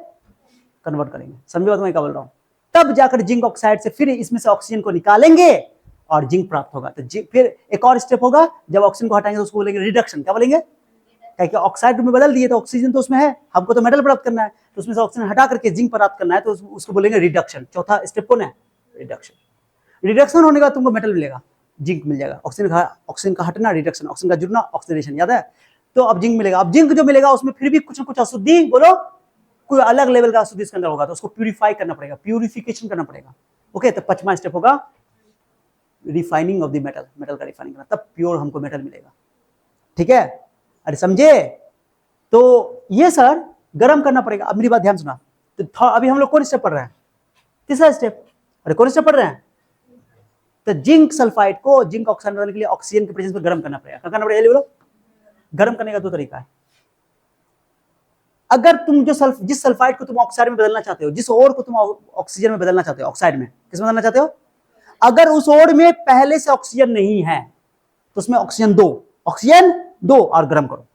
कन्वर्ट करेंगे। समझे बात मैं क्या बोल रहा हूं? तब जाकर जिंक ऑक्साइड से फिर इसमें से ऑक्सीजन को निकालेंगे और जिंक प्राप्त होगा। तो फिर एक और स्टेप होगा, जब ऑक्सीजन को हटाएंगे तो उसको बोलेंगे रिडक्शन। क्या बोलेंगे? क्योंकि ऑक्साइड में बदल दिए तो ऑक्सीजन तो उसमें है, हमको तो मेटल प्राप्त करना है, तो उसमें से ऑक्सीजन हटा करके जिंक प्राप्त करना है, तो उसको बोलेंगे रिडक्शन। चौथा स्टेप कौन है? रिडक्शन। रिडक्शन होने के बाद तुमको मेटल मिलेगा, जिंक मिल जाएगा। ऑक्सीजन का हटना रिडक्शन, ऑक्सीजन का जुड़ना ऑक्सीडेशन, याद है? तो अब जिंक मिलेगा। अब जिंक जो मिलेगा उसमें फिर भी कुछ ना कुछ अशुद्धि, बोलो, कोई अलग लेवल का अशुद्धि इसके अंदर होगा, तो उसको प्यूरिफाई करना पड़ेगा, प्यूरिफिकेशन करना पड़ेगा। ओके, तो 5वां स्टेप होगा refining of the metal, metal का रिफाइनिंग करना, तब प्योर हमको मेटल मिलेगा। ठीक है? अरे समझे? तो ये सर गर्म करना पड़ेगा। अब मेरी बात ध्यान सुना, तो अभी हम लोग कौन स्टेप पढ़ रहे हैं? तीसरा स्टेप। अरे कौन स्टेप पढ़ रहे हैं? तो जिंक सल्फाइड को जिंक ऑक्साइड बनाने के लिए ऑक्सीजन के प्रेजेंस में गर्म करना पड़ेगा। क्या करना पड़ेगा? बोलो। गर्म करने का 2 तरीका है। अगर तुम जिस सल्फाइड को तुम ऑक्साइड में बदलना चाहते हो, जिस ओर को तुम ऑक्सीजन में बदलना चाहते हो, ऑक्साइड में किस में बदलना चाहते हो, अगर उस ओर में पहले से ऑक्सीजन नहीं है तो उसमें ऑक्सीजन दो और गर्म करो।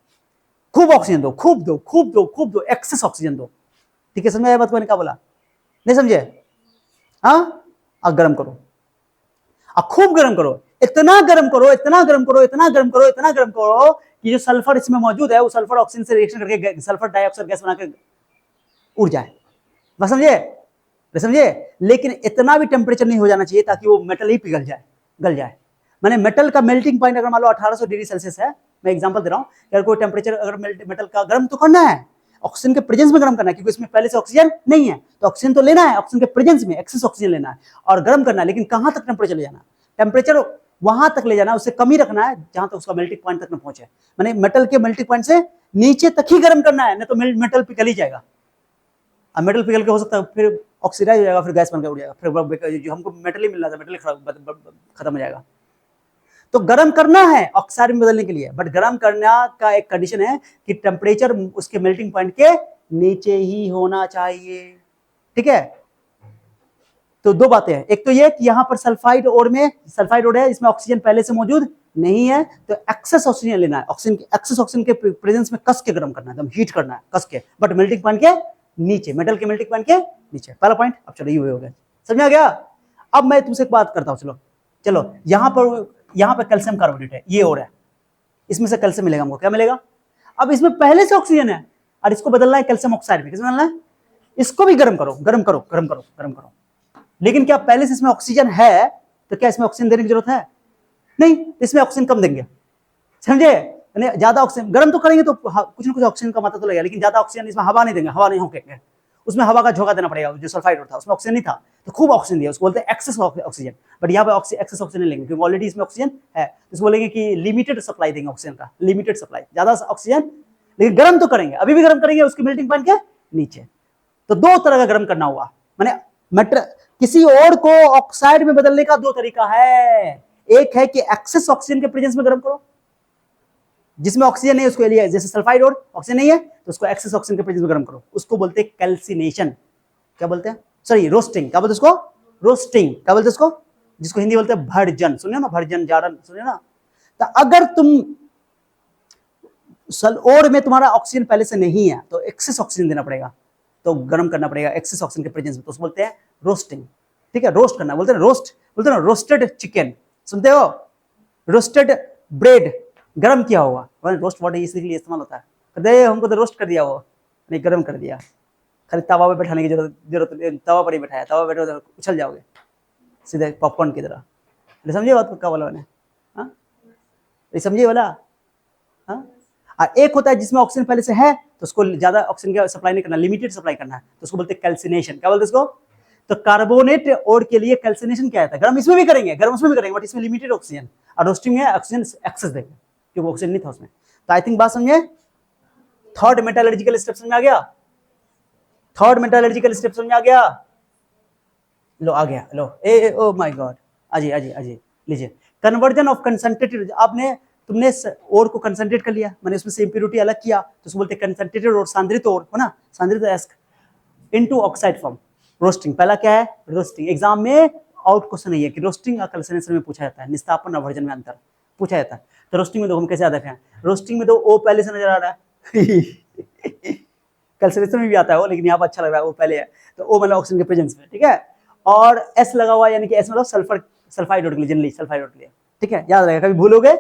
खूब ऑक्सीजन दो, खूब दो, खूब दो, खूब दो, एक्सेस ऑक्सीजन दो। ठीक है? समझ आया बात? मैंने क्या बोला? नहीं समझे? हाँ, अब गर्म करो, अब खूब गर्म करो, इतना गर्म करो, इतना गर्म करो, इतना गर्म करो, इतना गर्म करो कि जो सल्फर इसमें मौजूद है वो सल्फर ऑक्सीजन से रिएक्शन करके सल्फर डाइऑक्साइड गैस बनाकर उड़ जाए। बस समझे? समझे? लेकिन इतना भी टेम्परेचर नहीं हो जाना चाहिए ताकि वो मेटल ही पिघल जाए, गल जाए। मैंने मेटल का मेल्टिंग पॉइंट अगर मान लो 1800 डिग्री सेल्सियस है, मैं एग्जांपल दे रहा हूं, अगर कोई टेम्परेचर अगर मेटल का गर्म तो करना है, ऑक्सीजन के प्रेजेंस में गर्म करना है, क्योंकि इसमें पहले से ऑक्सीजन नहीं है, तो ऑक्सीजन तो लेना है, ऑक्सीजन के प्रेजेंस में एक्सेस ऑक्सीजन लेना है और गर्म करना है। लेकिन कहां तक टेम्परेचर ले जाना? टेम्परेचर वहां तक ले जाना है, उससे कम ही रखना है जहां तक उसका मेल्टिंग पॉइंट तक न पहुंचे। मैंने मेटल के मेल्टिंग पॉइंट से नीचे तक ही गर्म करना है, नहीं तो मेटल पिघल ही जाएगा। अब मेटल पिघल के हो सकता है फिर ऑक्सीडाइज हो जाएगा, फिर गैस बनकर उड़ जाएगा, फिर जो हमको मेटल ही मिल रहा था मेटल खत्म हो जाएगा। तो गर्म करना है ऑक्साइड में बदलने के लिए, बट गर्म करना का एक कंडीशन है कि टेम्परेचर उसके मेल्टिंग पॉइंट के नीचे ही होना चाहिए। ठीक है? तो 2 बातें हैं, एक तो ये कि यहां पर सल्फाइड ओर है, इसमें ऑक्सीजन पहले से मौजूद नहीं है, तो एक्सेस ऑक्सीजन लेना है, एक्सेस ऑक्सीजन के प्रेजेंस में कस के गर्म करना है, एकदम हीट करना है कस के, बट मेल्टिंग पॉइंट के नीचे, मेटल के मेल्टिंग पॉइंट के नीचे। पहला पॉइंट। अब चलो ये हो गया, समझ आ गया? अब मैं तुमसे एक बात करता हूं, चलो यहां पर कैल्शियम कार्बोनेट है, ये और है, इसमें से कैल्शियम मिलेगा हमको, क्या मिलेगा? अब इसमें पहले से ऑक्सीजन है और इसको बदलना है कैल्शियम ऑक्साइड में, किसमें बदलना है? इसको भी गर्म करो, गर्म करो, गर्म करो, गर्म करो। लेकिन क्या पहले से इसमें ऑक्सीजन है तो क्या इसमें ऑक्सीजन देने की जरूरत है? नहीं, इसमें ऑक्सीजन कम देंगे, समझे? ज्यादा ऑक्सीजन गर्म तो करेंगे तो कुछ ना कुछ ऑक्सीजन का मात्रा तो लगेगा, लेकिन ज्यादा ऑक्सीजन इसमें हवा नहीं देंगे, हवा नहीं होंगे, उसमें हवा का झोंका देना पड़ेगा। जो सल्फाइड था उसमें ऑक्सीजन नहीं था तो खूब ऑक्सीजन दिया, उसको बोलते हैं एक्सेस ऑक्सीजन। बट यहाँ पे एक्सेस ऑक्सीजन नहीं लेंगे क्योंकि ऑलरेडी इसमें ऑक्सीजन है, तो इसको बोलेंगे कि लिमिटेड सप्लाई देंगे ऑक्सीजन का, लिमिटेड सप्लाई, ज्यादा ऑक्सीजन, लेकिन गर्म तो करेंगे, अभी भी गर्म करेंगे उसके मेल्टिंग पॉइंट के नीचे। तो दो तरह का गर्म करना हुआ, माने किसी और को ऑक्साइड में बदलने का दो तरीका है। एक है कि एक्सेस ऑक्सीजन के प्रेजेंस में गर्म करो, जिसमें ऑक्सीजन नहीं है उसको लिया, जैसे सल्फाइड और ऑक्सीजन नहीं है तो उसको एक्सेस ऑक्सीजन के प्रेजेंस में गर्म करो, उसको बोलते हैं कैल्सिनेशन। क्या बोलते हैं? Sorry, roasting. क्या बोलते हैं उसको? रोस्टिंग। क्या बोलते हैं उसको? जिसको हिंदी बोलते हैं भर्जन, सुनिए ना, भर्जन, जारन, सुनिए ना। तो अगर तुम और में तुम्हारा ऑक्सीजन पहले से नहीं है तो एक्सेस ऑक्सीजन देना पड़ेगा, तो गर्म करना पड़ेगा एक्सेस ऑक्सीजन के प्रेजेंस में, तो उसको बोलते हैं रोस्टिंग। ठीक है, रोस्ट करना बोलते हैं, रोस्ट बोलते हैं ना, रोस्टेड चिकन, सुनते हो? रोस्टेड ब्रेड गर्म किया हुआ, रोस्ट वर्ड इसलिए इस्तेमाल होता है, कहते हमको तो रोस्ट कर दिया, वो नहीं गर्म कर दिया। खाली तवा पे बैठाने की जरूरत, तवा पर ही बैठाया, तवा बैठे तो उछल जाओगे सीधे पॉपकॉर्न की तरह। समझिए बात क्या बोला मैंने? हाँ, समझिए वाला। हाँ, और एक होता है जिसमें ऑक्सीजन पहले से है तो उसको ज्यादा ऑक्सीजन का सप्लाई नहीं करना, लिमिटेड सप्लाई करना है, तो उसको बोलते हैं कैल्सिनेशन। क्या बोलते हैं इसको? तो कार्बोनेट और के लिए कैल्सिनेशन क्या है? गर्म इसमें भी करेंगे, गर्म उसमें भी करेंगे, बट इसमें लिमिटेड ऑक्सीजन, और रोस्टिंग है ऑक्सीजन एक्सेस देंगे क्योंकि ऑक्सीजन नहीं था उसमें। तो आई थिंक बात समझे? थर्ड मेटालर्जिकल स्टेप समझ में आ गया? थर्ड मेटालर्जिकल स्टेप समझ में आ गया? लो आ गया, लो ए ओ माय गॉड, आजिए आजिए आजिए, लीजिए। कन्वर्जन ऑफ कंसंट्रेटेड, तुमने ओर को कंसंट्रेट कर लिया, मैंने उसमें से इंप्योरिटी अलग किया, तो उसको बोलते हैं कंसंट्रेटेड और सांद्रित ओर, है ना, सांद्रित एस्क इनटू ऑक्साइड फॉर्म। रोस्टिंग पहला क्या है? रोस्टिंग। एग्जाम में आउट क्वेश्चन है कि रोस्टिंग और कैल्सिनेशन में पूछा जाता है, निस्तापन और वर्जन में अंतर पूछा जाता है। तो रोस्टिंग में देखो हम कैसे याद रखें, रोस्टिंग में तो ओ पहले से नजर आ रहा है कैल्सिनेशन में भी आता है वो, लेकिन यहाँ पर अच्छा लग रहा है, वो पहले है, तो ओ मतलब ऑक्सीजन के प्रेजेंस में, ठीक है। और एस लगा हुआ, यानी कि एस मतलब सल्फर, सल्फाइड के लिए, जनरली सल्फाइड के लिए, ठीक है, याद रहेगा, कभी भूलोगे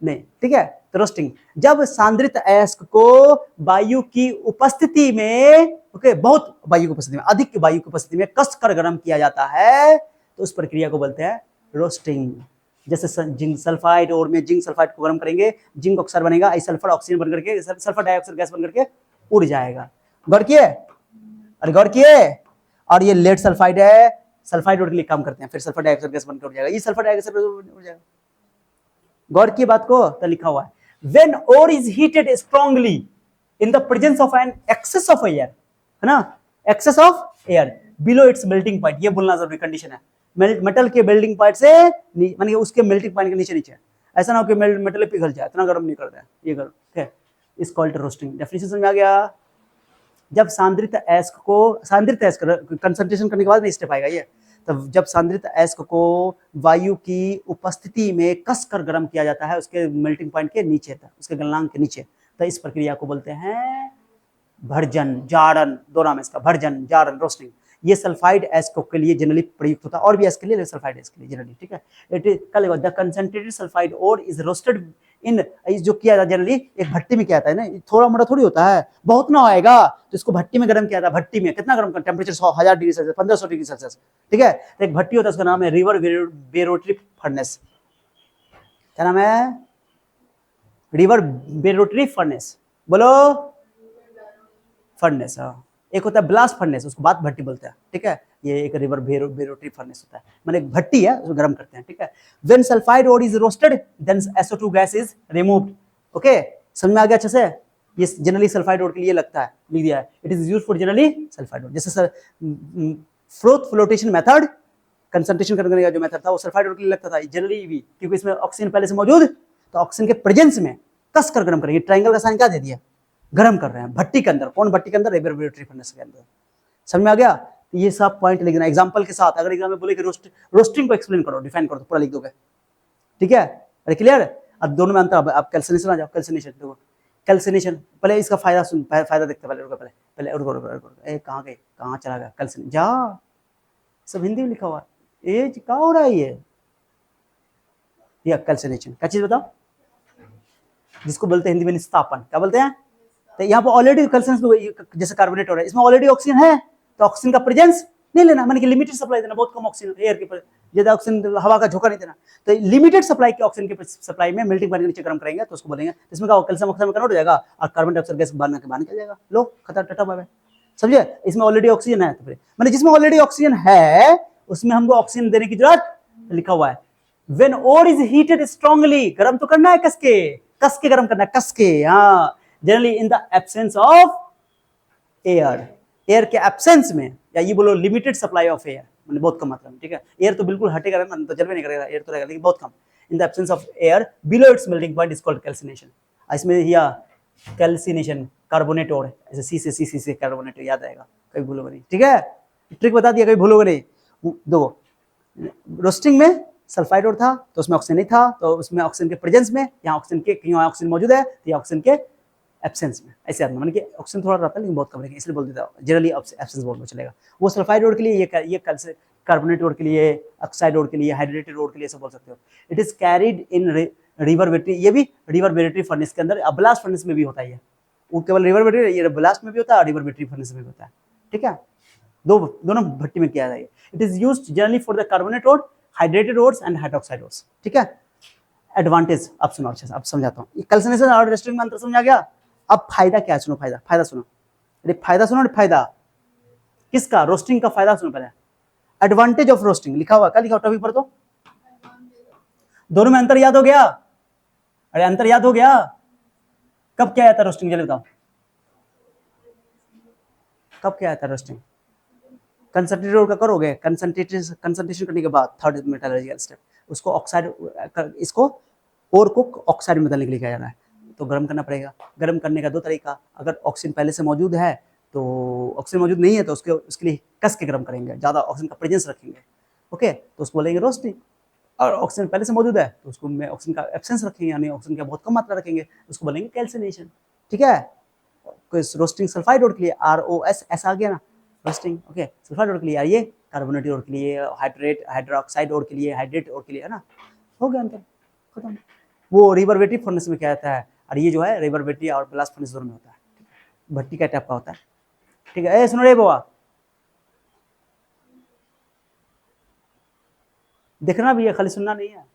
नहीं, ठीक है। तो रोस्टिंग, जब सांद्रित अयस्क को वायु की उपस्थिति में, ओके, बहुत वायु की उपस्थिति में, अधिक वायु की उपस्थिति में कसकर गर्म किया जाता है, तो उस प्रक्रिया को बोलते हैं रोस्टिंग। जैसे जिंक सल्फाइड और में जिंक सल्फाइड को गर्म करेंगे, जिंक ऑक्साइड बनेगा, सल्फर ऑक्सीजन बन करके, सल्फर डाइऑक्साइड गैस बन करके उड़ जाएगा। गौर किए? अरे गौर किए? और ये लेड सल्फाइड है, सल्फाइड के लिए काम करते हैं, फिर सल्फर डाइऑक्साइड गैस बनकर उड़ जाएगा, ये सल्फर डाइऑक्साइड उड़ जाएगा। गौर की बात को, तो लिखा हुआ है when ore is heated strongly in the presence of an excess of air, है ना, excess of air below its melting point, ये बोलना जरूरी कंडीशन है। मेटल के मेल्टिंग पॉइंट से माने उसके मेल्टिंग पॉइंट के नीचे नीचे, ऐसा ना हो कि मेटल पिघल जाए, इतना गर्म नहीं करता है ये गर्म, ठीक है। इस कॉल्ड रोस्टिंग। डेफिनेशन समझ में आ गया? जब सांद्रित अयस्क को, सांद्रित अयस्क कंसंट्रेशन करने के बाद नहीं स्टेप आएगा ये, तब जब सांद्रित अयस्क को वायु की उपस्थिति में कसकर गर्म किया जाता है उसके मेल्टिंग पॉइंट के नीचे तक, उसके गलनांक के नीचे, तो इस प्रक्रिया को बोलते हैं भर्जन, जारन, दो नाम है इसका, भर्जन, जारन, रोस्टिंग। ये सल्फाइड अयस्क के लिए जनरली प्रयुक्त होता है, और भी अयस्क के लिए, सल्फाइड अयस्क के लिए जनरली, ठीक है। इट इज कल द कंसंट्रेटेड सल्फाइड और इज रोस्टेड इन, जो किया जाता है जनरली एक भट्टी में किया जाता है ना, थोड़ा मोटा थोड़ी होता है, बहुत ना आएगा, तो इसको भट्टी में गर्म किया जाता है। भट्टी में कितना गर्म, temperature 1000 degree Celsius, 1500 degree Celsius, ठीक है। तो एक भट्टी होता है, उसका नाम है रिवर बेरोटरी फर्नेस। क्या नाम है? रिवर बेरोटरी फर्नेस, बोलो फर्नेस। हाँ, एक होता है ब्लास्ट फर्नेस, उसको बात भट्टी बोलते हैं, ठीक है। ये एक रिवर बेरोटरी फर्नेस होता है, मतलब एक भट्टी है उसको गर्म करते हैं, ठीक है। When sulphide ore is roasted then SO2 gas is removed, okay, समझ में आ गया अच्छे से? ये जनरली सल्फाइड ओर के लिए लगता है, लिख दिया है, it is used for generally sulphide ore. जैसे फ्लोटेशन मेथड, कंसंट्रेशन करने का जो मेथड था वो सल्फाइड ओर के लिए लगता था जनरली भी, क्योंकि इसमें ऑक्सीजन पहले से मौजूद, तो ऑक्सीजन के प्रेजेंस में कसकर गर्म करेंगे। ट्रायंगल का साइन क्या दे दिया? गर्म कर रहे हैं भट्टी के अंदर। कौन भट्टी के अंदर? रिवर बेरोटरी फर्नेस के अंदर। समझ में आ गया? तो ये सब पॉइंट लिखना एग्जांपल के साथ। अगर एग्जाम में बोले कि रोस्टिंग को एक्सप्लेन करो, डिफाइन करो, तो पूरा लिख दोगे, ठीक है। अरे क्लियर? अब दोनों में अंतर, अब कैल्सिनेशन आ जाओ। कैल्सिनेशन देखो, कैल्सिनेशन पहले इसका फायदा सुन, फायदा देखते पहले, रुको पहले रुको, ए कहाँ गए, कहाँ चला गया कैल्सिनेशन? जा, सब हिंदी में लिखा हुआ है, ये क्या हो रहा है ये कैल्सिनेशन? क्या चीज बताओ? जिसको बोलते हैं हिंदी में निस्तापन। क्या बोलते हैं? तो यहाँ पर ऑलरेडी कैल्शियम जैसे कार्बोनेट हो रहा है, इसमें ऑलरेडी ऑक्सीजन है, तो ऑक्सीजन का प्रेजेंस नहीं लेना, माने कि लिमिटेड सप्लाई देना, बहुत कम ऑक्सीजन एयर के, ज्यादा ऑक्सीजन हवा का झोंका नहीं देना, तो लिमिटेड सप्लाई के ऑक्सीजन के सप्लाई में मेल्टिंग पॉइंट के नीचे गर्म करेंगे तो उसको बोलेंगे, इसमें क्या कैल्शियम ऑक्साइड में कन्वर्ट हो जाएगा और कार्बन डाइऑक्साइड गैस बाहर निकल जाएगा। लो खतरा टटा बाबा, समझे? इसमें ऑलरेडी ऑक्सीजन है, तो फिर माने जिसमें ऑलरेडी ऑक्सीजन है उसमें हमको ऑक्सीजन देने की जरूरत लिखा हुआ है। When ore is heated strongly, गर्म तो करना है, कस के गर्म करना है, कस के। हाँ, generally in the absence of air, air के एब्सेंस में, या ये बोलो लिमिटेड सप्लाई ऑफ एयर, मतलब बहुत कम मात्रा में, ठीक है। एयर तो बिल्कुल हटेगा ना, तो जल भी नहीं करेगा, एयर तो रहेगा लेकिन बहुत कम। In the absence of air below its melting point is called calcination. इसमें या कैल्सिनेशन कार्बोनेट और ऐसे सी से कार्बोनेट याद आएगा, कभी भूलोगे नहीं, ठीक है। ट्रिक बता दिया, कभी भूलोगे नहीं। दो रोस्टिंग में सल्फाइड और था तो उसमें ऑक्सीजन नहीं था, तो उसमें ऑक्सीजन के प्रेजेंस में, यहाँ ऑक्सीजन के यहाँ ऑक्सीजन मौजूद है तो ये ऑक्सीजन के एब्सेंस में, ऐसे आदमी, मतलब कि ऑक्सीजन थोड़ा रहता है लेकिन बहुत कम रहेगा, इसलिए बोल देता हूँ जनरली एब्सेंस बोल दो चलेगा। वो सल्फाइड रोड के लिए, ये कार्बोनेट रोड के लिए, ऑक्साइड रोड के लिए, हाइड्रेटेड रोड के लिए सब बोल सकते हो। It is carried in river battery, ये भी रिवर बैटरी फर्नेस के अंदर, ब्लास्ट फर्नेस में भी होता है, वो केवल रिवर बैटरी, ये ब्लास्ट में भी होता है और रिवर बैटरी फर्नेस में भी होता है, ठीक है। दोनों भट्टी में किया जाएगा। It is used generally for the carbonate ore, hydrated ores and hydroxide ores, ठीक है। एडवांटेज अब सुनो अच्छे से, अब समझाता हूँ। कैल्सिनेशन और रोस्टिंग में अंतर समझ आ गया। अब फायदा क्या है, सुनो फायदा सुनो, अरे फायदा सुनो, फायदा किसका? रोस्टिंग का फायदा सुनो पहले। एडवांटेज ऑफ रोस्टिंग लिखा हुआ, क्या लिखा हुआ टॉपिक पर? तो दोनों में अंतर याद हो गया? अरे अंतर याद हो गया? कब क्या आया था रोस्टिंग, जल्दी बताओ, कब क्या आया था रोस्टिंग? कंसंट्रेटेड और का करोगे, कंसंट्रेशन करने के बाद थर्ड मेटलर्जिकल स्टेप, उसको ऑक्साइड, इसको और को ऑक्साइड में बदलने के लिए किया जाना है, तो गर्म करना पड़ेगा। गर्म करने का दो तरीका, अगर ऑक्सीजन पहले से मौजूद है तो ऑक्सीजन मौजूद नहीं है तो उसके लिए कस के गर्म करेंगे, ज़्यादा ऑक्सीजन का प्रेजेंस रखेंगे, ओके, तो उसको बोलेंगे रोस्टिंग। और ऑक्सीजन पहले से मौजूद है तो उसको में ऑक्सीजन का एब्सेंस रखेंगे, यानी ऑक्सीजन का बहुत कम मात्रा रखेंगे, उसको बोलेंगे कैल्सिनेशन, ठीक है। रोस्टिंग सल्फाइड रोड के लिए ROS ऐसा आ गया ना, रोस्टिंग, ओके। सल्फाइड रोड के लिए ये कार्बोनेटेड रोड के लिए, हाइड्रोक्साइड रोड के लिए, हाइड्रेट रोड के लिए, है ना, हो गया अंतर, खत्म। वो रिवर बैटरी फर्नेस में क्या आता है, और ये जो है रिवर बैटरी और ब्लास्ट फर्नेस दोनों में होता है, भट्टी का टाइप का होता है, ठीक है। सुनो रे बाबा, देखना भी है, खाली सुनना नहीं है।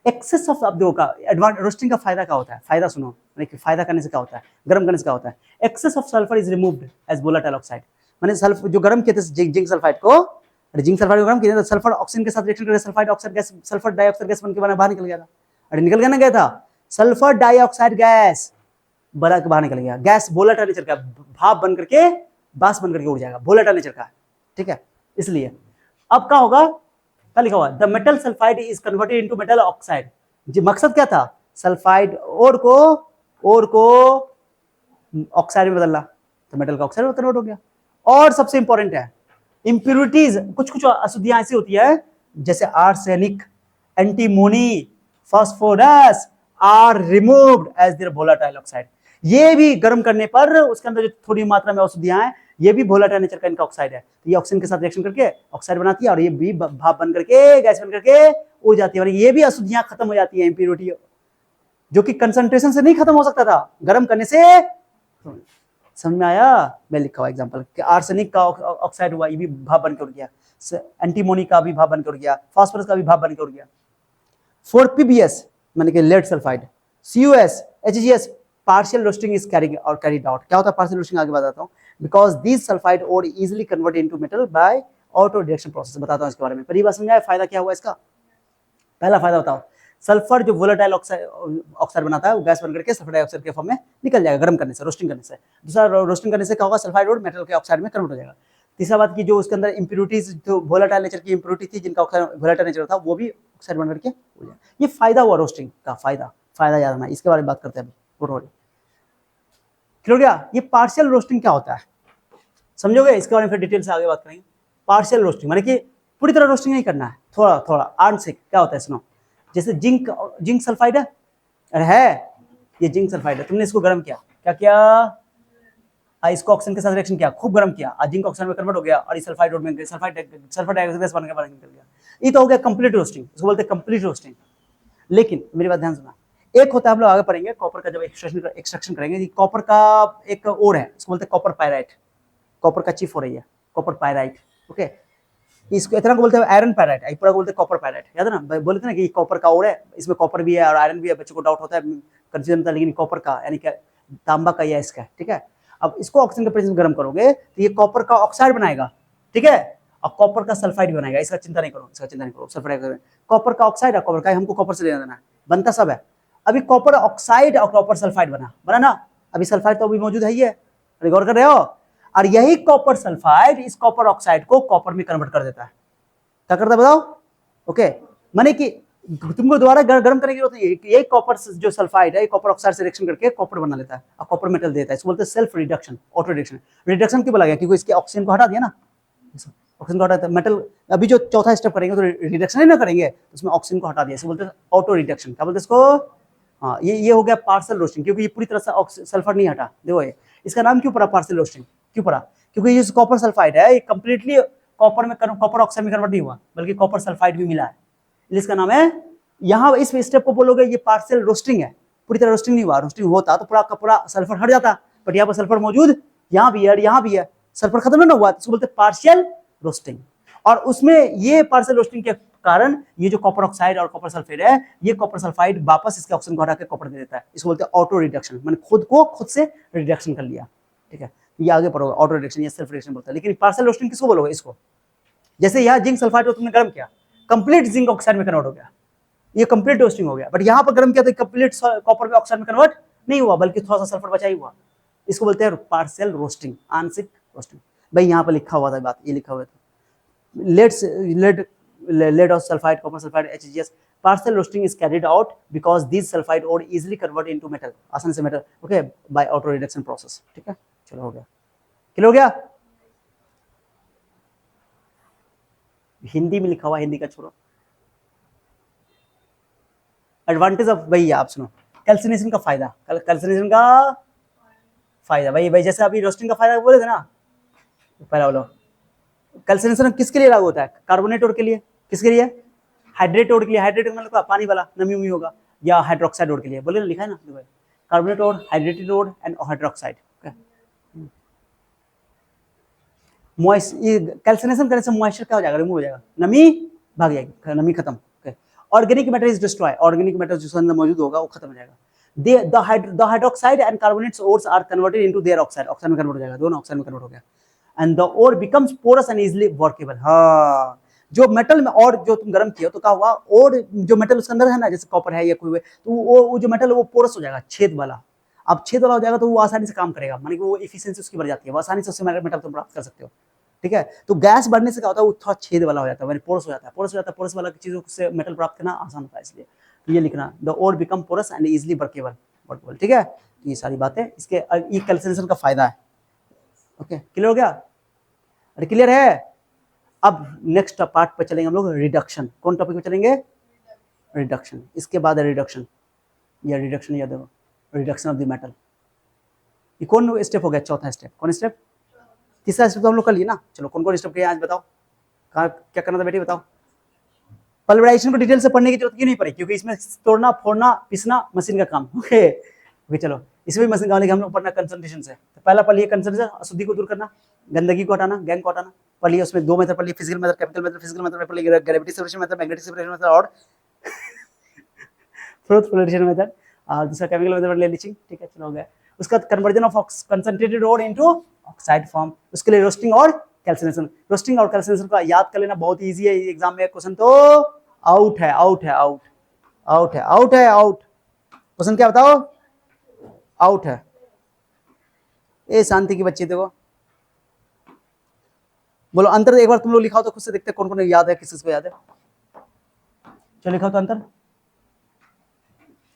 एक्सेस ऑफ आप देखो एडवांस रोस्टिंग का फायदा क्या होता है, फायदा सुनो, फायदा करने से क्या होता है, गर्म करने से क्या होता है। Excess of sulphur is removed as volatile oxide, माने सल्फर जो गर्म किए थे जिंक सल्फाइड को, जिंक सल्फाइड को गर्म किया तो सल्फर ऑक्सीजन के साथ रिएक्शन करके sulphide oxide gas, sulphur dioxide gas बनके बाहर निकल गया था। अरे निकल गया ना, गया था सल्फर डाइऑक्साइड गैस बना के बाहर निकल गया। गैस वोलेटाइल नेचर का, भाप बन करके बास बन करके उड़ जाएगा, वोलेटाइल नेचर का, ठीक है। इसलिए अब क्या होगा, क्या लिखा हुआ, the metal sulphide is converted into metal oxide. जी मकसद क्या था, सल्फाइड और को ऑक्साइड में बदलना, तो मेटल का ऑक्साइड में कन्वर्ट हो गया। और सबसे इंपॉर्टेंट है इंप्योरिटीज, कुछ अशुद्धियां ऐसी होती है जैसे arsenic, antimony, phosphorus are removed as their volatile oxide. ये भी गर्म करने पर उसके अंदर जो थोड़ी मात्रा में अशुद्धियां हैं, ये भी वोलेटाइल नेचर का इनका ऑक्साइड है, तो ये ऑक्सीजन के साथ रिएक्शन करके ऑक्साइड बनाती है और ये भी भाप बन करके गैस बन करके उड़ जाती है, और ये भी अशुद्धियां खत्म हो जाती है, इंप्योरिटी, जो कि कंसंट्रेशन से नहीं खत्म हो सकता था, गर्म करने से। समझ में आया? मैं लिखा हुआ एग्जांपल कि आर्सेनिक का ऑक्साइड हुआ, ये भी भाप बनकर उड़ गया, एंटीमोनी का भी भाप बनकर उड़ गया, फास्फोरस का भी भाप बनकर उड़ गया। 4PbS माने कि lead sulphide, CuS, HgS partial roasting is carried out. क्या होता है पार्शियल रोस्टिंग, आगे बताता हूं। Because this sulphide ore easily convert into metal by auto reaction process, बताता हूं इसके बारे में। पहली बात समझाया, फायदा क्या हुआ इसका, पहला फायदा बताओ, सल्फर जो वोलेटाइल ऑक्साइड बनाता है वो गैस बन करके सल्फर डाइऑक्साइड के फॉर्म में निकल जाएगा गर्म करने से, रोस्टिंग करने से। दूसरा, रोस्टिंग करने से क्या होगा, सल्फाइड और मेटल के ऑक्साइड में कन्वर्ट हो जाएगा। तीसरा बात की जो उसके अंदर इंप्योरिटीज, जो वोलेटाइल नेचर की इंप्योरिटी थी, जिनका वोलेटाइल नेचर था, वो भी ऑक्साइड बन करके हो जाएगा। ये फायदा हुआ रोस्टिंग का, फायदा याद रखना, इसके बारे में बात करते हैं अभी। क्लियर हो गया? ये पार्शियल रोस्टिंग क्या होता है समझोगे, इसके बारे में फिर डिटेल से आगे बात करेंगे। पार्शियल रोस्टिंग माने कि पूरी तरह रोस्टिंग नहीं करना है, थोड़ा थोड़ा आंशिक। क्या होता है सुनो, जैसे जिंक सल्फाइड है, अरे है ये जिंक सल्फाइड है, तुमने इसको गर्म किया, क्या किया, इसको ऑक्सीजन के साथ रिएक्शन किया, खूब गर्म किया, जिंक ऑक्साइड में कन्वर्ट हो गया और ये सल्फाइड में सल्फर डाइऑक्साइड गैस बनकर निकल गया। ये तो हो गया कंप्लीट रोस्टिंग, इसको बोलते हैं कंप्लीट रोस्टिंग। लेकिन मेरी बात ध्यान सुना, एक होता है, हम लोग आगे पढ़ेंगे कॉपर का जब एक्सट्रैक्शन करेंगे, कॉपर का एक और है, उसको बोलते हैं कॉपर पायराइट। कॉपर का चीफ हो रही है कॉपर पायराइट। ओके, इसको इतना को बोलते हैं आयरन पायराइट, पूरा को बोलते हैं कॉपर पायराइट। याद है ना, बोले थे ना कि कॉपर का और है, इसमें कॉपर भी है और आयरन भी है। बच्चों को डाउट होता है, कंफ्यूजन था, लेकिन कॉपर का यानी क्या, तांबा का या इसका, ठीक है। अब इसको ऑक्सीजन के प्रेजेंस में गर्म करोगे तो ये कॉपर का ऑक्साइड बनाएगा, ठीक है, और कॉपर का सल्फाइड भी बनाएगा। इसका चिंता नहीं करो, इसका चिंता नहीं करो। सल्फाइड, कॉपर का ऑक्साइड और कॉपर का, हमको कॉपर से लेना देना है, बनता सब है। अभी कॉपर ऑक्साइड और कॉपर सल्फाइड बना ना, अभी सल्फाइड तो अभी मौजूद है ही है, गौर कर रहे हो। और यही कॉपर सल्फाइड इस कॉपर ऑक्साइड को कॉपर में कन्वर्ट कर देता है। क्या करता है बताओ? ओके, माने कि तुमको दोबारा गर्म करने की जरूरत नहीं है, ये कॉपर जो सल्फाइड है कॉपर ऑक्साइड से रिएक्शन करके कॉपर बना लेता है और कॉपर मेटल देता है। इसको बोलते हैं self reduction, auto reduction. Reduction क्यों बोला गया? क्योंकि इसके ऑक्सीजन को हटा दिया ना, ऑक्सीजन को हटा मेटल। अभी जो चौथा स्टेप करेंगे तो रिडक्शन ही ना करेंगे, तो उसमें ऑक्सीजन को हटा दिया, इसको बोलते हैं ऑटो रिडक्शन। क्या बोलते हैं इसको? हाँ, ये हो गया पार्सल रोस्टिंग, क्योंकि ये पूरी तरह से सल्फर नहीं हटा। देखो ये इसका नाम क्यों पड़ा पार्सल रोस्टिंग? क्यों पड़ा? क्योंकि ये कॉपर सल्फाइड है, ये कंप्लीटली कॉपर में कॉपर ऑक्साइड में कन्वर्ट नहीं हुआ, बल्कि कॉपर सल्फाइड भी मिला है, इसका नाम है। यहाँ इस स्टेप को बोलोगे ये पार्शियल रोस्टिंग है, पूरी तरह रोस्टिंग नहीं हुआ। रोस्टिंग होता तो पूरा का पूरा सल्फर हट जाता, बट यहाँ पर सल्फर मौजूद, यहाँ भी है और यहाँ भी है, सल्फर खत्म नहीं हुआ, इसको बोलते हैं पार्शियल रोस्टिंग। और उसमें ये पार्शियल रोस्टिंग के कारण ये जो कॉपर ऑक्साइड और कॉपर सल्फेट है, ये कॉपर सल्फाइड वापस इसके ऑक्सीजन को हटा के कॉपर दे देता है। इसको बोलते हैं ऑटो रिडक्शन, मैंने खुद से रिडक्शन कर लिया, ठीक है। ये आगे पढ़ोगे ऑटो रिडक्शन या सेल्फ रिडक्शन बोलता है। लेकिन पार्शियल रोस्टिंग किसको बोलोगे? इसको, जैसे यहाँ जिंक सल्फाइड को तुमने गर्म किया, कंप्लीट जिंक ऑक्साइड में कन्वर्ट हो गया, ये कंप्लीट रोस्टिंग हो गया। बट यहाँ पर गर्म किया तो कंप्लीट कॉपर में ऑक्साइड में कन्वर्ट नहीं हुआ, बल्कि थोड़ा सा सल्फर बचा ही हुआ। इसको बोलते हैं पार्शियल रोस्टिंग, आंशिक रोस्टिंग। भाई यहाँ पर लिखा हुआ था बात, ये लिखा हुआ था lead of sulfide, copper sulfide, HGS. Partial roasting is carried out because these sulfide ore easily convert into metal, आसानी से metal, okay, by auto reduction process। ठीक है, चलो हो गया, क्लियर हो गया। हिंदी में लिखा हुआ, हिंदी का छोड़ो। एडवांटेज ऑफ, भाई आप सुनो, कैल्सिनेशन का फायदा, कैल्सिनेशन का फायदा, भाई जैसे अभी रोस्टिंग का फायदा बोले थे ना, पहला बोलो। कैल्सिनेशन किसके लिए लागू होता है? कार्बोनेट ओर के लिए। किसके लिए? हाइड्रेट ओर के लिए। हाइड्रेट मतलब पानी वाला, नमी उमी होगा, या हाइड्रोक्साइड ओर के लिए, बोले ना, लिखा है ना, carbonate ore, hydrated ore and hydroxide. Calcination करने से मॉइस्चर क्या हो जाएगा? रिमूव हो जाएगा, नमी भाग जाएगी, नमी खत्म। Organic matter is destroy, organic matter जो अंदर मौजूद होगा वो खत्म हो जाएगा। The hydroxide and carbonates ores are converted into their oxide, oxide में कन्वर्ट हो जाएगा, दोनों ऑक्साइड में कन्वर्ट हो गया। And the ore becomes porous and easily workable। हाँ, जो मेटल में और जो तुम गर्म किया तो क्या हुआ, और जो मेटल उसके अंदर है ना, जैसे कॉपर है या कोई, तो वो जो मेटल है वो पोरस हो जाएगा, छेद वाला। अब छेद वाला हो जाएगा तो वो आसानी से काम करेगा, मानी कि वो इफिशियंसी उसकी बढ़ जाती है, वो आसानी से उससे मेटल तुम प्राप्त कर सकते हो, ठीक है। तो गैस बढ़ने से क्या होता है, वो थोड़ा छेद वाला हो जाता है, पोरस हो जाता है, पोरस वाला चीजों से मेटल प्राप्त करना आसान होता है। इसलिए तो ये लिखना, the ore become porous and easily workable, ठीक है। ये सारी बातें इसके ये कैल्सिनेशन का फायदा है। ओके, क्लियर हो गया? अरे क्लियर है? अब नेक्स्ट पार्ट पे चलेंगे हम लोग, रिडक्शन। कौन टॉपिक पे चलेंगे? रिडक्शन। इसके बाद है रिडक्शन, या रिडक्शन याद हो, रिडक्शन ऑफ द मेटल। ये कौन स्टेप हो गया? चौथा स्टेप। कौन स्टेप? तीसरा स्टेप तो हम लोग कर लिए ना। चलो कौन कौन स्टेप किया आज बताओ, कहाँ क्या करना था बेटी बताओ। पल्वराइजेशन को डिटेल से पढ़ने की जरूरत क्यों नहीं पड़ी? क्योंकि इसमें तोड़ना, फोड़ना, पिसना मशीन का काम। ओके चलो, इसमें भी मशीन का, हम लोग पढ़ना कंसंट्रेशन से। तो पहला पढ़िए कंसंट्रेशन, अशुद्धि को दूर करना, गंदगी को हटाना, गैंग को हटाना। पढ़िए उसमें दो मेथड पढ़िए, physical method, chemical method. Physical method में पढ़िए gravity separation method, magnetic separation method और फ्लोरेशन मेथड। और दूसरा केमिकल मेथड ले लीचिंग, ठीक है, चलो हो गया। उसका conversion of concentrated ore into oxide form, उसके लिए रोस्टिंग और कैल्सिनेशन। रोस्टिंग और कैल्सिनेशन को याद कर लेना, बहुत इजी है। एग्जाम में क्वेश्चन तो आउट है, आउट है, आउट, आउट है, आउट है, आउट। क्वेश्चन क्या बताओ? आउट है। ए शांति की बच्ची, देखो बोलो अंतर एक बार तुम लोग लिखाओ तो खुद से देखते कौन कौन याद है, किस किस को याद है। चलो लिखाओ तो अंतर,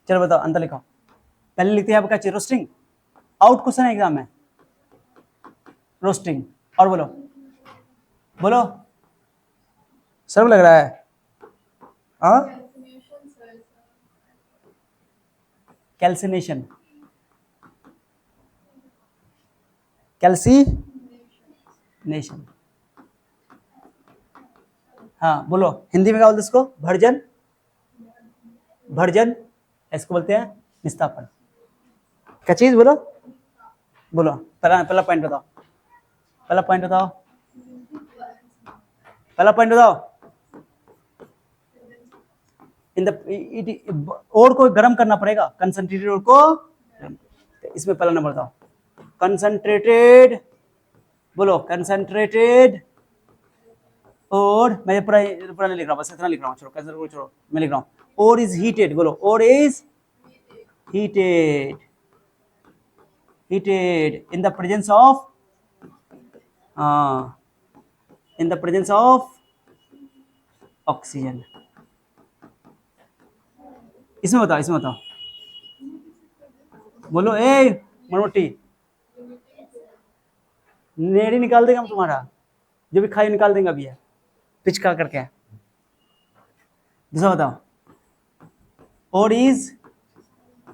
चलो बताओ अंतर लिखाओ। पहले लिखते हैं आपका रोस्टिंग, आउट क्वेश्चन है एग्जाम में, रोस्टिंग। और बोलो बोलो, सर्व लग रहा है। हाँ, कैल्सिनेशन, कैल्सिनेशन। हाँ बोलो, हिंदी में क्या बोलते इसको? भर्जन, भर्जन, इसको बोलते हैं निस्तापन। क्या चीज बोलो, बोलो पहला पहला पॉइंट बताओ, पहला पॉइंट बताओ, पहला पॉइंट बताओ। इन द और को गर्म करना पड़ेगा, कंसंट्रेटेड और को। इसमें पहला नंबर बताओ, कंसंट्रेटेड, बोलो कंसंट्रेटेड और, मैं पूरा पूरा नहीं लिख रहा, बस इतना लिख रहा हूँ, छोड़ो कंसंट्रेटेड छोड़ो, मैं लिख रहा हूँ और इज हीटेड, बोलो और is heated, heated in the presence of in the presence of oxygen। इसमें बताओ, इसमें बताओ, बोलो ए मनोटी, नेड़ी निकाल देंगे हम तुम्हारा, जो भी खाई निकाल देंगे अभी है पिचका करके। दूसरा बताओ, और is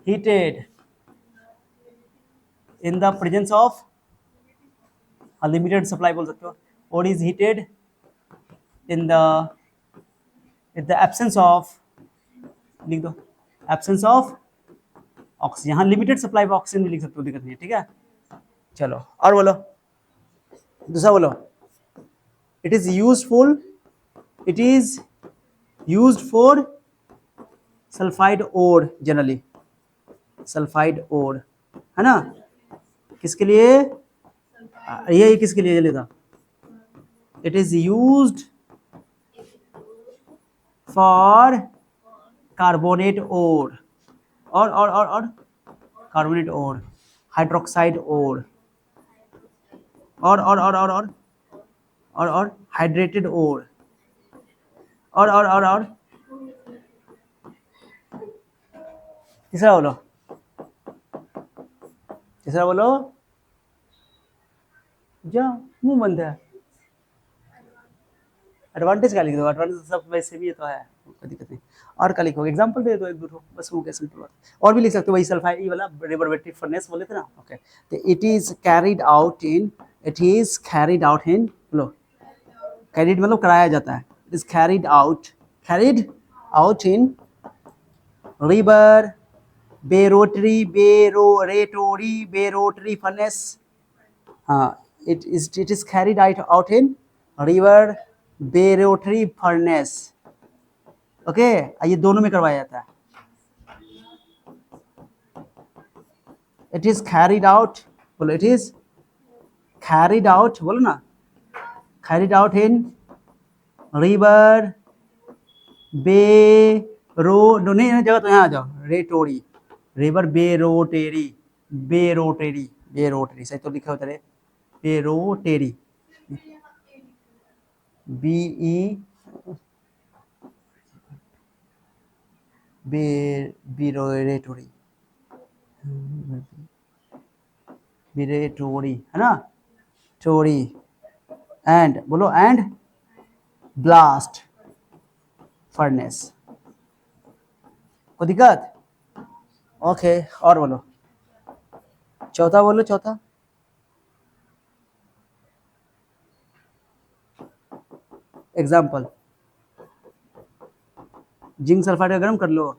heated in the presence of, limited supply बोल सकते हो, और is heated in the absence of, लिख दो absence of ऑक्सीजन, यहाँ लिमिटेड सप्लाई ऑफ ऑक्सीजन भी लिख सकते हो, दिक्कत नहीं है, ठीक है। चलो और बोलो, दूसरा बोलो, it is useful, it is used for sulphide ore, generally sulphide ore, है ना, किसके लिए, ये किसके लिए लेता, it is used for carbonate ore, और कार्बोनेट ओर, हाइड्रोक्साइड ओर, और हाइड्रेटेड ओर, और तीसरा बोलो, तीसरा बोलो, जा मुंह बंद है, एडवांटेज का लिख दो, एडवांटेज सब वैसे भी तो है, कोई दिक्कत नहीं। और का लिखोगे, एग्जांपल दे दो एक दो, बस हो गया, सिंपल बात। और भी लिख सकते हो, वही सल्फाइड, ये वाला रिवर्बरेटरी फर्नेस बोले थे ना, ओके। तो it is carried out in, it is carried out in, लो कैरिड मतलब कराया जाता है, it is carried out in reverberatory furnace, हाँ, it is carried out in river बेरोटरी फर्नेस, ओके। ये दोनों में करवाया जाता है, इट इज कैरिड आउट, बोलो इट इज कैरिड आउट, बोलो ना, कैरिड आउट इन रिवर नहीं जगह तो यहाँ आ जाओ, रेटोरी, रिवर बेरोटेरी सही तो लिखा होता है, बेरोटेरी, बीई बिरेटोरी, है ना, टोरी, एंड बोलो एंड ब्लास्ट फर्नेस, कोई दिक्कत, ओके। और बोलो, चौथा बोलो, चौथा एग्जाम्पल, जिंक सल्फाइड का गर्म कर लो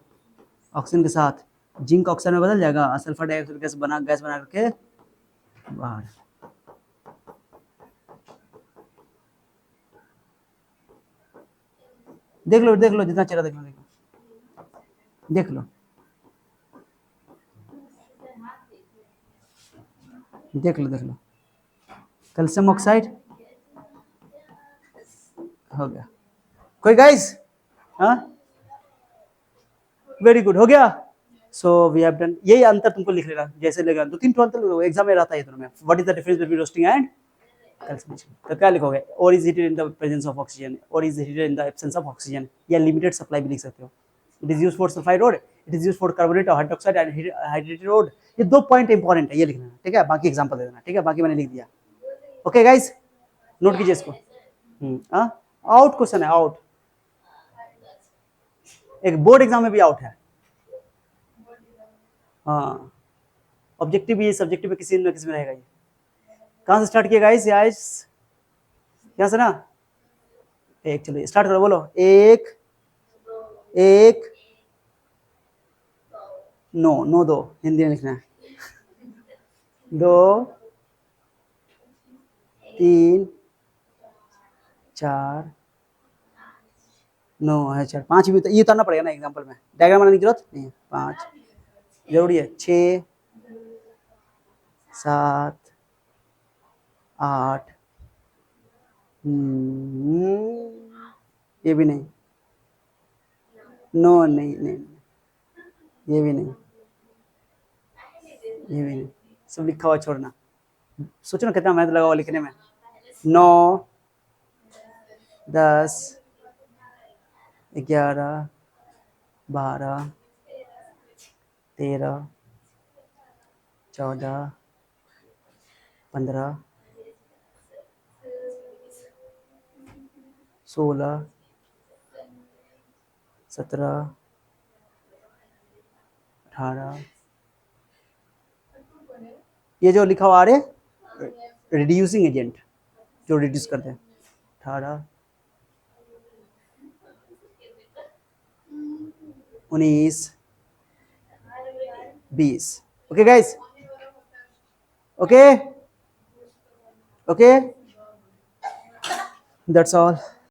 ऑक्सीजन के साथ, जिंक ऑक्सीजन में बदल जाएगा और सल्फर डाइऑक्साइड गैस बना करके बाहर। देख लो जितना चेहरा देख लो, देख लो कैल्शियम ऑक्साइड हो गया, कोई गाइस, हाँ वेरी गुड, हो गया। सो वी हैव डन, यही अंतर तुमको लिख लेना, जैसे लेगा 2-3 तो अंतर एग्जाम में रहता है दोनों में, what is the difference between roasting and calcination, तो क्या लिखोगे, ore is heated in the presence of oxygen, ore is heated in the absence of oxygen, या लिमिटेड सप्लाई भी लिख सकते हो, it is used for sulphide रोड, it is used for carbonate और हाइड्रोक्साइड एंड हाइड्रेटेड रोड। ये 2 पॉइंट इंपॉर्टेंट है, ये लिखना, ठीक है, बाकी एग्जांपल दे देना, ठीक है, बाकी मैंने लिख दिया, ओके गाइस, नोट कीजिए इसको। आउट क्वेश्चन है, आउट, एक बोर्ड एग्जाम में भी आउट है, हाँ, ऑब्जेक्टिव भी, सब्जेक्टिव भी किसी न किसी में रहेगा। ये कहाँ से स्टार्ट किया गाइस, यहाँ से ना, एक, चलो स्टार्ट करो, बोलो एक नो, नो दो, हिंदी में लिखना है। 2 3 4 9 है, 4 5 भी ये उतारना पड़ेगा ना एग्जांपल में, डायग्राम बनाने की जरूरत नहीं है। 5 जरूरी है, 6 7 8 ये भी नहीं, नो नहीं नहीं, ये भी नहीं, ये भी नहीं, सब लिखा हुआ छोड़ना। सोचो ना कितना मेहनत लगा हुआ लिखने में। 9 10 11 12 13 14 15 16 17 18 ये जो लिखा हुआ आ रहे रिड्यूसिंग एजेंट जो रिड्यूस करते हैं। 18 19 20। Okay guys, okay okay, that's all.